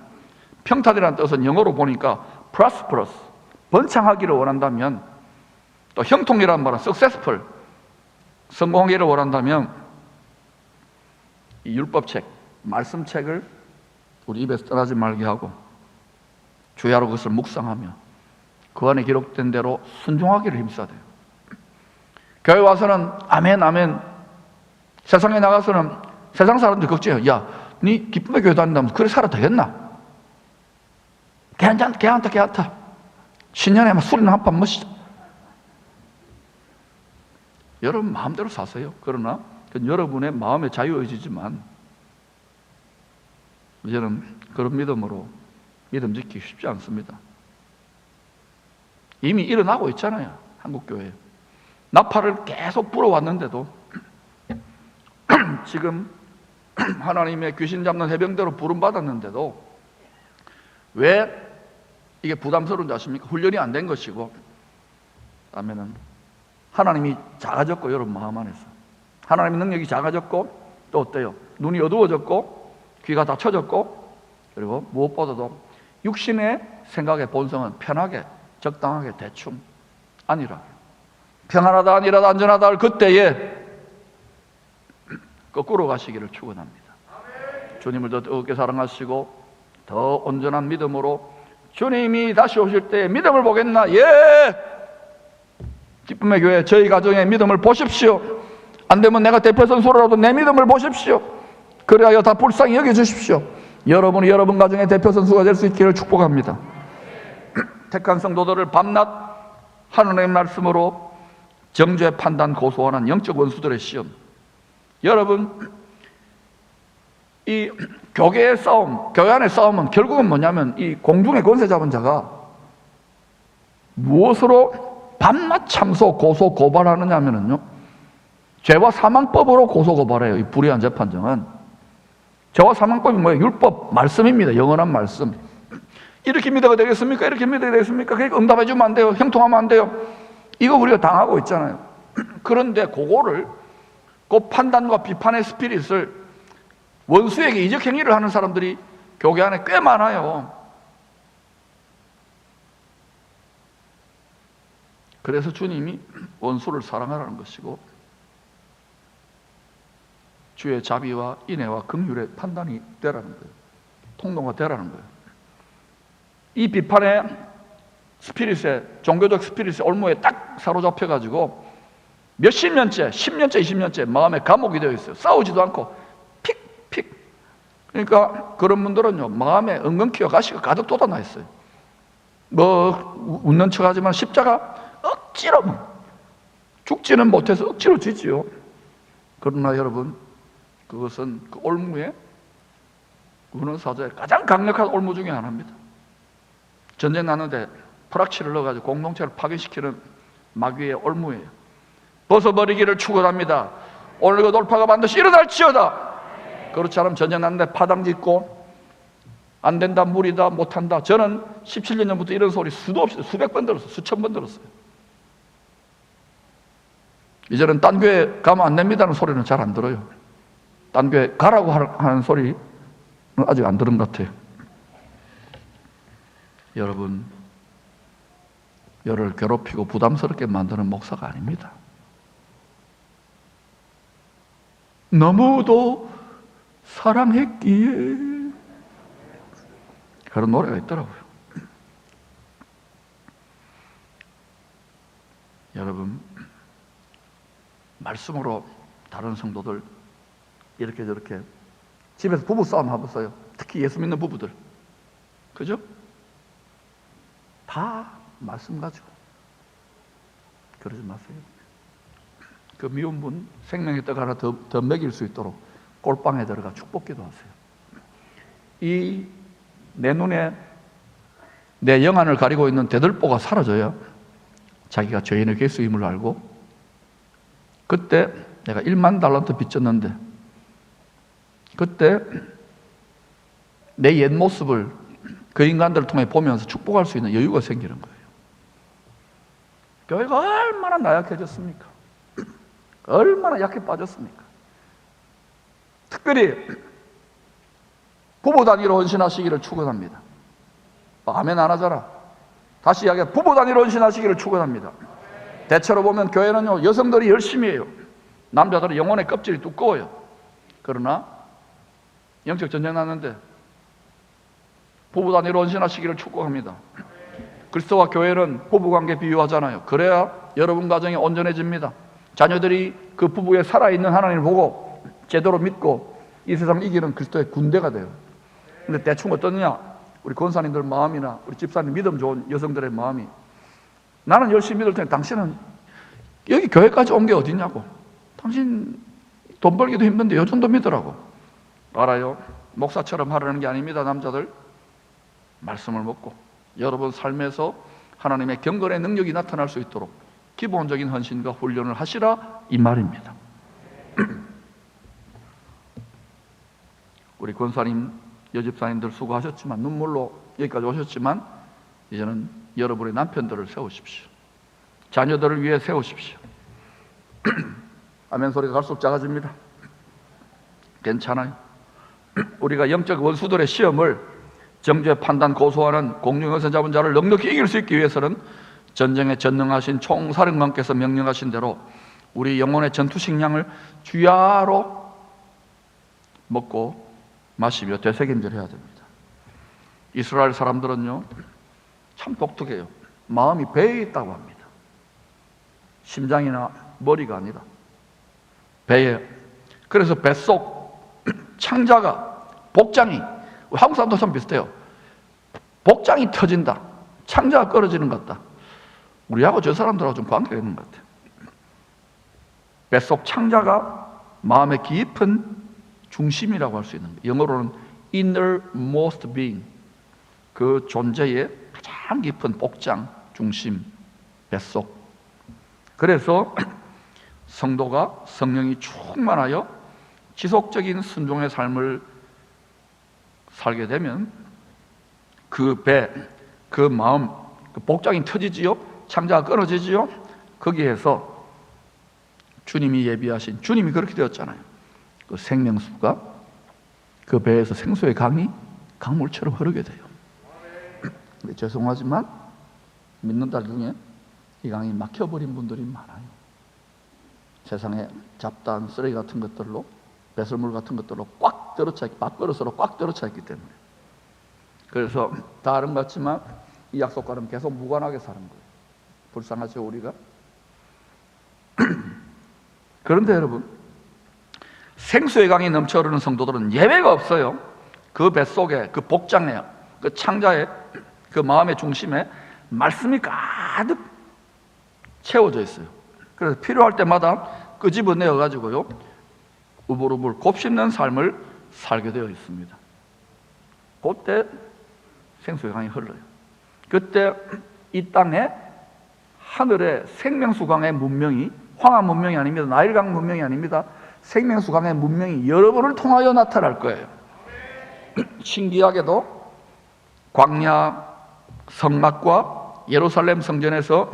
평탄이라는 뜻은 영어로 보니까 prosperous, 번창하기를 원한다면, 또 형통이라는 말은 successful, 성공하기를 원한다면, 이 율법책, 말씀책을 우리 입에서 떠나지 말게 하고 주야로 그것을 묵상하며 그 안에 기록된 대로 순종하기를 힘써야 돼요. 교회 와서는 아멘 아멘, 세상에 나가서는 세상 사람들 걱정해요. 야, 니 기쁨의 교회 다닌다면 그래 살아도 되겠나? 괜찮다. 신년에 막 술이나 한 판 마시자. 여러분 마음대로 사세요. 그러나 그건 여러분의 마음의 자유의지지만 저는 그런 믿음으로 믿음 지키기 쉽지 않습니다. 이미 일어나고 있잖아요. 한국교회에. 나팔을 계속 불어왔는데도 지금 하나님의 귀신 잡는 해병대로 부름받았는데도 왜 이게 부담스러운지 아십니까? 훈련이 안 된 것이고, 그다음에는 하나님이 작아졌고, 여러분 마음 안에서 하나님의 능력이 작아졌고, 또 어때요? 눈이 어두워졌고, 귀가 닫혀졌고, 그리고 무엇보다도 육신의 생각의 본성은 편하게, 적당하게, 대충 아니라 평안하다, 안일하다, 안전하다 할 그때에 거꾸로 가시기를 축원합니다. 주님을 더 뜨겁게 사랑하시고 더 온전한 믿음으로 주님이 다시 오실 때 믿음을 보겠나? 예! 기쁨의 교회, 저희 가정의 믿음을 보십시오. 안 되면 내가 대표 선수로라도 내 믿음을 보십시오. 그래야 다 불쌍히 여겨주십시오. 여러분이 여러분 가정의 대표 선수가 될 수 있기를 축복합니다. 택한 성도들을 밤낮 하나님의 말씀으로 정죄, 판단, 고소하는 영적 원수들의 시험. 여러분, 이 교계의 싸움, 교회 안의 싸움은 결국은 뭐냐면 이 공중의 권세 잡은 자가 무엇으로 밤낮 참소, 고소, 고발하느냐면요, 죄와 사망법으로 고소, 고발해요. 이 불의한 재판정은. 죄와 사망법이 뭐예요? 율법, 말씀입니다. 영원한 말씀. 이렇게 믿어야 되겠습니까? 이렇게 믿어야 되겠습니까? 그러니까 응답해 주면 안 돼요. 형통하면 안 돼요. 이거 우리가 당하고 있잖아요. 그런데 그거를, 그 판단과 비판의 스피릿을 원수에게 이적 행위를 하는 사람들이 교회 안에 꽤 많아요. 그래서 주님이 원수를 사랑하라는 것이고, 주의 자비와 인애와 긍휼의 판단이 되라는 거예요. 통로가 되라는 거예요. 이 비판의 스피릿에, 종교적 스피릿의 올무에 딱 사로잡혀가지고 몇십 년째, 10년째, 20년째 마음에 감옥이 되어 있어요. 싸우지도 않고 픽. 그러니까 그런 분들은요, 마음에 은근키와 가시가 가득 돋아나 있어요. 뭐 웃는 척하지만 십자가 억지로 죽지는 못해서 억지로 지지요. 그러나 여러분, 그것은 그 올무에, 은어사자의 가장 강력한 올무 중에 하나입니다. 전쟁 나는데 프락치를 넣어가지고 공동체를 파괴시키는 마귀의 올무예요. 벗어버리기를 축원합니다. 오늘 그 돌파가 반드시 일어날지어다. 그렇지 않으면 전쟁 났는데 파당 짓고 안 된다, 무리다, 못한다. 저는 17년 전부터 이런 소리 수도 없이 수백 번 들었어요. 수천 번 들었어요. 이제는 딴 교회 가면 안 됩니다는 소리는 잘 안 들어요. 딴 교회 가라고 하는 소리는 아직 안 들은 것 같아요. 여러분, 여를 괴롭히고 부담스럽게 만드는 목사가 아닙니다. 너무도 사랑했기에, 그런 노래가 있더라고요. 여러분, 말씀으로 다른 성도들 이렇게 저렇게 집에서 부부싸움 해봤어요. 특히 예수 믿는 부부들, 그죠? 다 말씀 가지고 그러지 마세요. 그 미운 분 생명의 떡 하나 더 먹일 수 있도록 꼴방에 들어가 축복기도 하세요. 이 내 눈에 내 영안을 가리고 있는 대들보가 사라져야 자기가 죄인의 개수임을 알고, 그때 내가 1만 달란트 빚졌는데 그때 내 옛 모습을 그 인간들을 통해 보면서 축복할 수 있는 여유가 생기는 거예요. 교회가 얼마나 나약해졌습니까? 얼마나 약해 빠졌습니까? 특별히 부부 단위로 헌신하시기를 축원합니다. 아멘 안 하잖아. 다시 이야기해, 부부 단위로 헌신하시기를 축원합니다. 대체로 보면 교회는요, 여성들이 열심히 해요. 남자들은 영혼의 껍질이 두꺼워요. 그러나 영적 전쟁 났는데 부부 단위로 헌신하시기를 축복합니다. 그리스도와 교회는 부부관계 비유하잖아요. 그래야 여러분 가정이 온전해집니다. 자녀들이 그 부부의 살아있는 하나님을 보고 제대로 믿고 이 세상을 이기는 그리스도의 군대가 돼요. 근데 대충 어떠냐? 우리 권사님들 마음이나 우리 집사님 믿음 좋은 여성들의 마음이, 나는 열심히 믿을 테니 당신은 여기 교회까지 온 게 어디냐고. 당신 돈 벌기도 힘든데 요 정도 믿으라고. 알아요? 목사처럼 하라는 게 아닙니다. 남자들, 말씀을 먹고 여러분 삶에서 하나님의 경건의 능력이 나타날 수 있도록 기본적인 헌신과 훈련을 하시라, 이 말입니다. 우리 권사님, 여집사님들 수고하셨지만, 눈물로 여기까지 오셨지만, 이제는 여러분의 남편들을 세우십시오. 자녀들을 위해 세우십시오. 아멘 소리가 갈수록 작아집니다. 괜찮아요. 우리가 영적 원수들의 시험을 정죄 판단 고소하는 공중영선 잡은 자를 넉넉히 이길 수 있기 위해서는 전쟁에 전능하신 총사령관께서 명령하신 대로 우리 영혼의 전투 식량을 주야로 먹고 마시며 되새김질해야 됩니다. 이스라엘 사람들은요 참 독특해요. 마음이 배에 있다고 합니다. 심장이나 머리가 아니라 배에. 그래서 뱃속 창자가, 복장이, 한국 사람도 참 비슷해요. 복장이 터진다, 창자가 끊어지는 것 같다. 우리하고 저 사람들하고 좀 관계가 있는 것 같아요. 뱃속 창자가 마음의 깊은 중심이라고 할 수 있는 거예요. 영어로는 innermost being, 그 존재의 가장 깊은 복장, 중심, 뱃속. 그래서 성도가 성령이 충만하여 지속적인 순종의 삶을 살게 되면 그 배, 그 마음, 그 복장이 터지지요, 창자가 끊어지지요. 거기에서 주님이 예비하신, 주님이 그렇게 되었잖아요. 그 생명수가 그 배에서 생수의 강이 강물처럼 흐르게 돼요. 죄송하지만 믿는 달 중에 이 강이 막혀버린 분들이 많아요. 세상에 잡다한 쓰레기 같은 것들로, 배설물 같은 것들로 꽉 들어차 있기, 밥그릇으로 꽉 들어차 있기 때문에. 그래서 다른 것 같지만 이 약속과는 계속 무관하게 사는 거예요. 불쌍하죠, 우리가? 그런데 여러분, 생수의 강이 넘쳐 흐르는 성도들은 예외가 없어요. 그 뱃속에, 그 복장에, 그 창자에, 그 마음의 중심에 말씀이 가득 채워져 있어요. 그래서 필요할 때마다 끄집어내어 가지고요 우물우물 곱씹는 삶을 살게 되어 있습니다. 그때 생수의 강이 흘러요. 그때 이 땅에 하늘의 생명수강의 문명이, 황하 문명이 아닙니다. 나일강 문명이 아닙니다. 생명수강의 문명이 여러분을 통하여 나타날 거예요. 신기하게도 광야 성막과 예루살렘 성전에서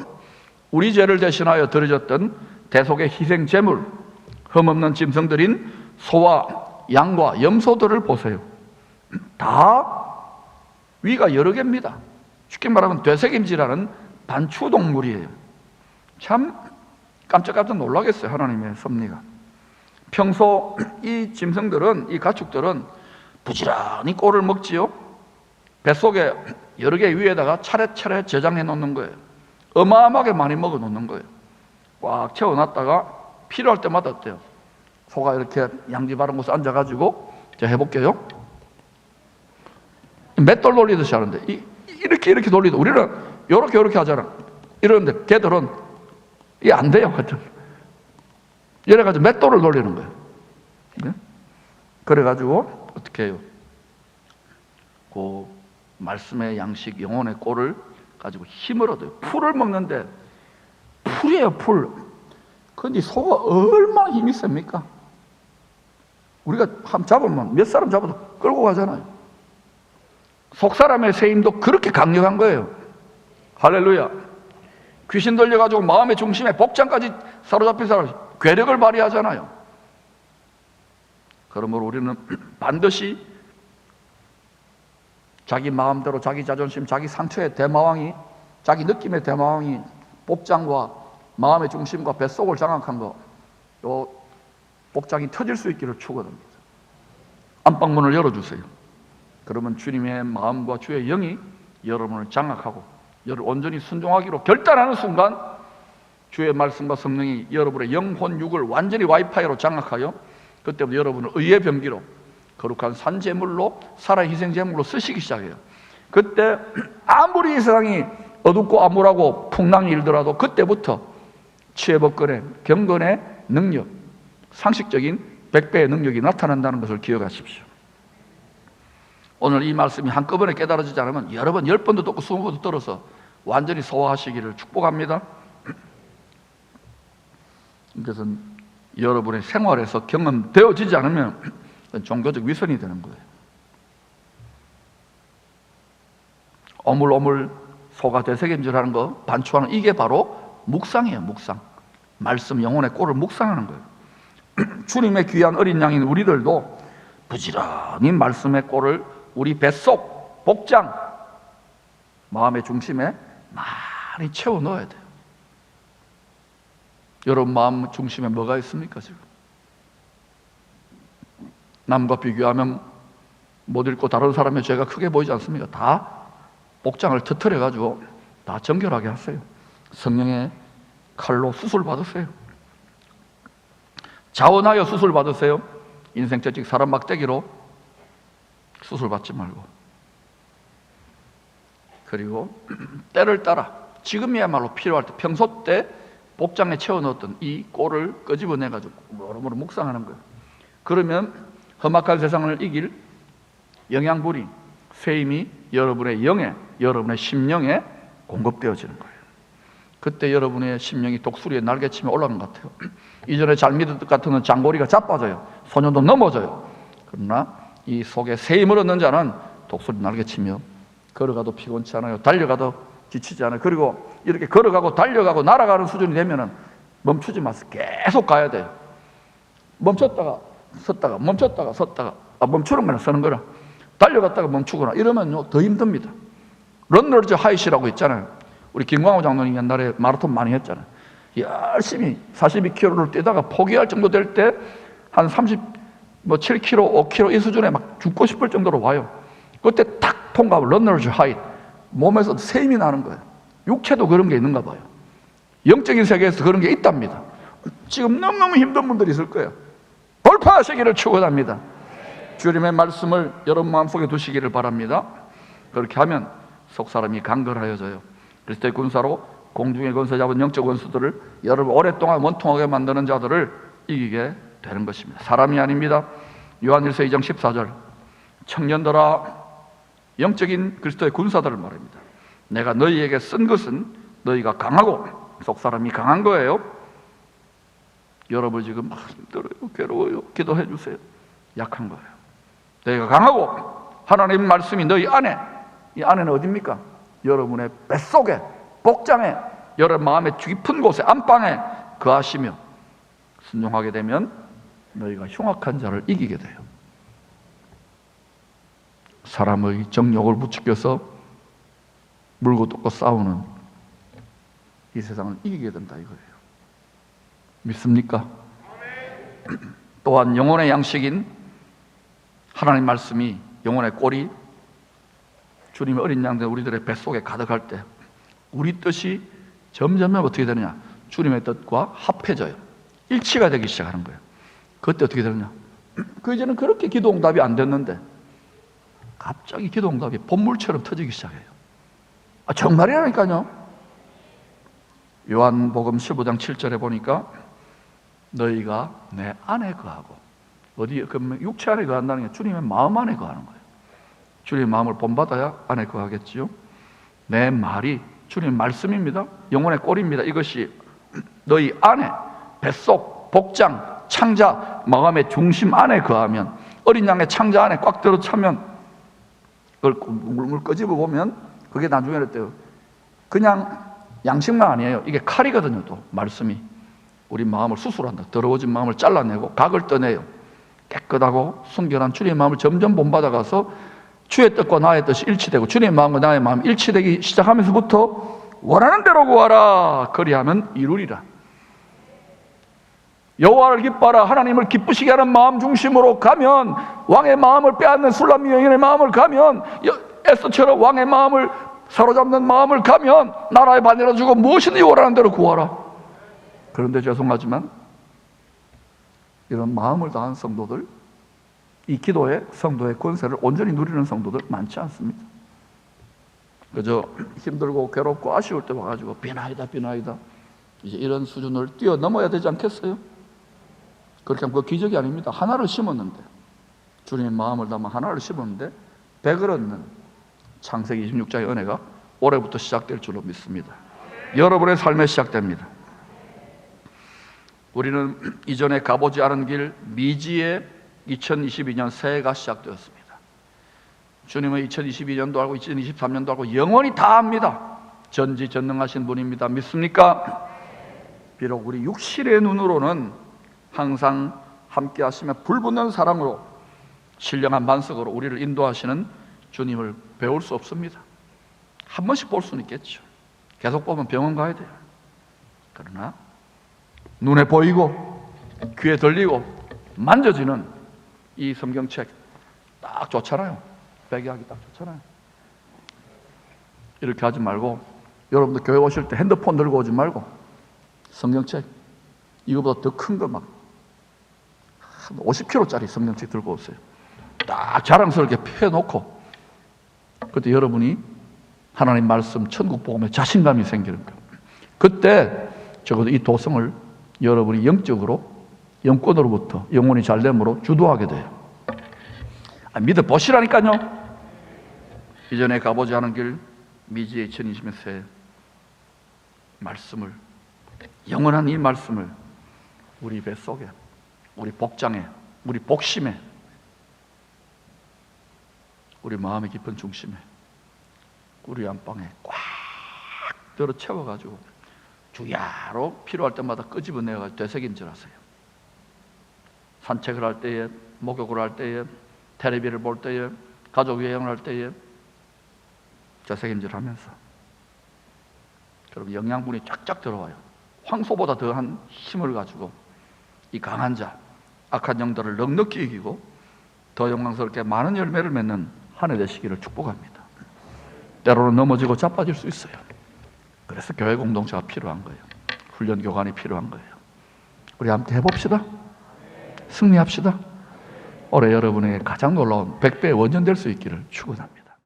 우리 죄를 대신하여 드려졌던 대속의 희생 제물, 흠없는 짐승들인 소와 양과 염소들을 보세요. 다 위가 여러 개입니다. 쉽게 말하면 되새김질하는 반추동물이에요. 참 깜짝깜짝 놀라겠어요, 하나님의 섭리가. 평소 이 짐승들은, 이 가축들은 부지런히 꼴을 먹지요. 뱃속에 여러 개 위에다가 차례차례 저장해 놓는 거예요. 어마어마하게 많이 먹어 놓는 거예요. 꽉 채워놨다가 필요할 때마다 어때요? 소가 이렇게 양지 바른 곳에 앉아가지고, 제가 해볼게요. 맷돌 돌리듯이 하는데, 이렇게 돌리도 우리는 이렇게 하잖아. 이러는데 걔들은 이게 안 돼요. 이래가지고 맷돌을 돌리는 거예요. 네? 그래가지고 어떻게 해요? 그 말씀의 양식, 영혼의 꼴을 가지고 힘을 얻어요. 풀을 먹는데, 풀이에요, 풀. 그런데 소가 얼마나 힘이 셉니까? 우리가 한 잡으면 몇 사람 잡아도 끌고 가잖아요. 속사람의 세임도 그렇게 강력한 거예요. 할렐루야. 귀신 들려가지고 마음의 중심에 복장까지 사로잡힌 사람이 괴력을 발휘하잖아요. 그러므로 우리는 반드시 자기 마음대로, 자기 자존심, 자기 상처의 대마왕이, 자기 느낌의 대마왕이 복장과 마음의 중심과 뱃속을 장악한 거, 요 복장이 터질 수 있기를 축원합니다. 안방문을 열어주세요. 그러면 주님의 마음과 주의 영이 여러분을 장악하고 여러분 온전히 순종하기로 결단하는 순간 주의 말씀과 성령이 여러분의 영혼 육을 완전히 와이파이로 장악하여 그때부터 여러분을 의의 병기로 거룩한 산제물로, 살아희생제물로 쓰시기 시작해요. 그때 아무리 이 세상이 어둡고 암울하고 풍랑이 일더라도 그때부터 치외법권의 경건의 능력, 상식적인 100배의 능력이 나타난다는 것을 기억하십시오. 오늘 이 말씀이 한꺼번에 깨달아지지 않으면 여러 번, 10번도 듣고 20번도 들어서 완전히 소화하시기를 축복합니다. 이것은 여러분의 생활에서 경험되어지지 않으면 종교적 위선이 되는 거예요. 오물오물 소가 되새김질하는 거, 반추하는, 이게 바로 묵상이에요. 묵상. 말씀 영혼의 꼴을 묵상하는 거예요. 주님의 귀한 어린 양인 우리들도 부지런히 말씀의 꼴을 우리 뱃속, 복장, 마음의 중심에 많이 채워 넣어야 돼요. 여러분 마음 중심에 뭐가 있습니까 지금? 남과 비교하면 못 읽고 다른 사람의 죄가 크게 보이지 않습니까? 다 복장을 터트려 가지고 다 정결하게 하세요. 성령의 칼로 수술 받으세요. 자원하여 수술 받으세요. 인생 채찍 사람 막대기로 수술 받지 말고. 그리고 때를 따라 지금이야말로 필요할 때, 평소 때 복장에 채워 넣었던 이 꼴을 끄집어내 가지고 뭐로뭐로 묵상하는 거예요. 그러면 험악한 세상을 이길 영양분이, 쇠임이 여러분의 영에, 여러분의 심령에 공급되어지는 거예요. 그때 여러분의 심령이 독수리의 날개치며 올라가는 것 같아요. 이전에 잘 믿은 것 같으면 장고리가 자빠져요. 소년도 넘어져요. 그러나 이 속에 쇠임을 얻는 자는 독수리 날개치며 걸어가도 피곤치 않아요. 달려가도 지치지 않아요. 그리고 이렇게 걸어가고 달려가고 날아가는 수준이 되면은 멈추지 마세요. 계속 가야 돼요. 멈췄다가 섰다가 멈췄다가 섰다가, 멈추는 거나 서는 거나, 달려갔다가 멈추거나 이러면요 더 힘듭니다. 런너즈 하이시라고 있잖아요. 우리 김광호 장로님 옛날에 마라톤 많이 했잖아요. 열심히 42km를 뛰다가 포기할 정도 될 때 한 7km, 5km 이 수준에 막 죽고 싶을 정도로 와요. 그때 탁 통과하면 런너즈 하이, 몸에서 쇠임이 나는 거예요. 육체도 그런 게 있는가 봐요. 영적인 세계에서 그런 게 있답니다. 지금 너무너무 힘든 분들이 있을 거예요. 돌파하시기를 축원합니다. 주님의 말씀을 여러분 마음속에 두시기를 바랍니다. 그렇게 하면 속사람이 강건하여져요. 그리스도의 군사로 공중의 권세 잡은 영적 원수들을, 여러분 오랫동안 원통하게 만드는 자들을 이기게 되는 것입니다. 사람이 아닙니다. 요한일서 2장 14절, 청년들아 영적인 그리스도의 군사들을 말합니다. 내가 너희에게 쓴 것은 너희가 강하고, 속사람이 강한 거예요. 여러분 지금 힘들어요, 괴로워요, 기도해 주세요. 약한 거예요. 너희가 강하고 하나님의 말씀이 너희 안에, 이 안에는 어디입니까? 여러분의 뱃속에, 복장에, 여러분 마음의 깊은 곳에, 안방에 거하시며 순종하게 되면 너희가 흉악한 자를 이기게 돼요. 사람의 정욕을 부추겨서 물고 뜯고 싸우는 이 세상을 이기게 된다 이거예요. 믿습니까? 또한 영혼의 양식인 하나님 말씀이, 영혼의 꼴이 주님의 어린 양들 우리들의 뱃속에 가득할 때 우리 뜻이 점점 어떻게 되느냐? 주님의 뜻과 합해져요. 일치가 되기 시작하는 거예요. 그때 어떻게 되느냐? 그 이제는 그렇게 기도 응답이 안 됐는데 갑자기 기도 응답이 본물처럼 터지기 시작해요. 정말이라니까요. 요한복음 15장 7절에 보니까 너희가 내 안에 거하고, 어디 육체 안에 거한다는 게 주님의 마음 안에 거하는 거예요. 주님의 마음을 본받아야 안에 거하겠지요. 내 말이 주님의 말씀입니다. 영혼의 꼴입니다. 이것이 너희 안에, 뱃속, 복장, 창자, 마음의 중심 안에 거하면, 어린 양의 창자 안에 꽉 들어 차면, 그걸 물물 끄집어 보면 그게 나중에 어때요? 그냥 양식만 아니에요. 이게 칼이거든요. 또 말씀이 우리 마음을 수술한다. 더러워진 마음을 잘라내고 각을 떠내요. 깨끗하고 순결한 주님의 마음을 점점 본받아가서 주의 뜻과 나의 뜻이 일치되고, 주님의 마음과 나의 마음이 일치되기 시작하면서부터 원하는 대로 구하라, 그리하면 이루리라. 여호와를 기뻐하라, 하나님을 기쁘시게 하는 마음 중심으로 가면, 왕의 마음을 빼앗는 술람 여인의 마음을 가면, 에스더처럼 왕의 마음을 사로잡는 마음을 가면 나라의 반열을 주고 무엇이든지 원하는 대로 구하라. 그런데 죄송하지만 이런 마음을 다한 성도들, 이 기도의 성도의 권세를 온전히 누리는 성도들 많지 않습니다. 그저 힘들고 괴롭고 아쉬울 때 와가지고 비나이다 비나이다, 이제 이런 수준을 뛰어넘어야 되지 않겠어요? 그렇게 하면 그 기적이 아닙니다. 하나를 심었는데, 주님의 마음을 담아 하나를 심었는데 100을 얻는 창세기 26장의 은혜가 올해부터 시작될 줄로 믿습니다. 여러분의 삶에 시작됩니다. 우리는 이전에 가보지 않은 길 미지의 2022년 새해가 시작되었습니다. 주님은 2022년도 알고 2023년도 알고 영원히 다 압니다. 전지전능하신 분입니다. 믿습니까? 비록 우리 육신의 눈으로는 항상 함께 하시며 불붙는 사랑으로 신령한 반석으로 우리를 인도하시는 주님을 배울 수 없습니다. 한 번씩 볼 수는 있겠죠. 계속 보면 병원 가야 돼요. 그러나 눈에 보이고 귀에 들리고 만져지는 이 성경책 딱 좋잖아요. 배기하기 딱 좋잖아요. 이렇게 하지 말고 여러분들 교회 오실 때 핸드폰 들고 오지 말고 성경책 이거보다 더 큰 거 막 50kg짜리 성경책 들고 오세요. 딱 자랑스럽게 펴놓고 그때 여러분이 하나님 말씀 천국 복음에 자신감이 생기는 거예요. 그때 적어도 이 도성을 여러분이 영적으로 영권으로부터 영혼이 잘됨으로 주도하게 돼요. 믿어보시라니까요. 이전에 가보지 않은 길 미지의 2020년 새 말씀을, 영원한 이 말씀을 우리 뱃속에, 우리 복장에, 우리 복심에, 우리 마음의 깊은 중심에, 우리 안방에 꽉 들어 채워가지고 주야로 필요할 때마다 끄집어내가지고 되새김질하세요. 산책을 할 때에, 목욕을 할 때에, 텔레비를 볼 때에, 가족 여행을 할 때에 되새김질하면서 그럼 영양분이 쫙쫙 들어와요. 황소보다 더한 힘을 가지고 이 강한 자, 악한 영들을 넉넉히 이기고 더 영광스럽게 많은 열매를 맺는 한 해 되시기를 축복합니다. 때로는 넘어지고 자빠질 수 있어요. 그래서 교회 공동체가 필요한 거예요. 훈련 교관이 필요한 거예요. 우리 함께 해봅시다. 승리합시다. 올해 여러분에게 가장 놀라운 100배의 원전 될 수 있기를 축원합니다.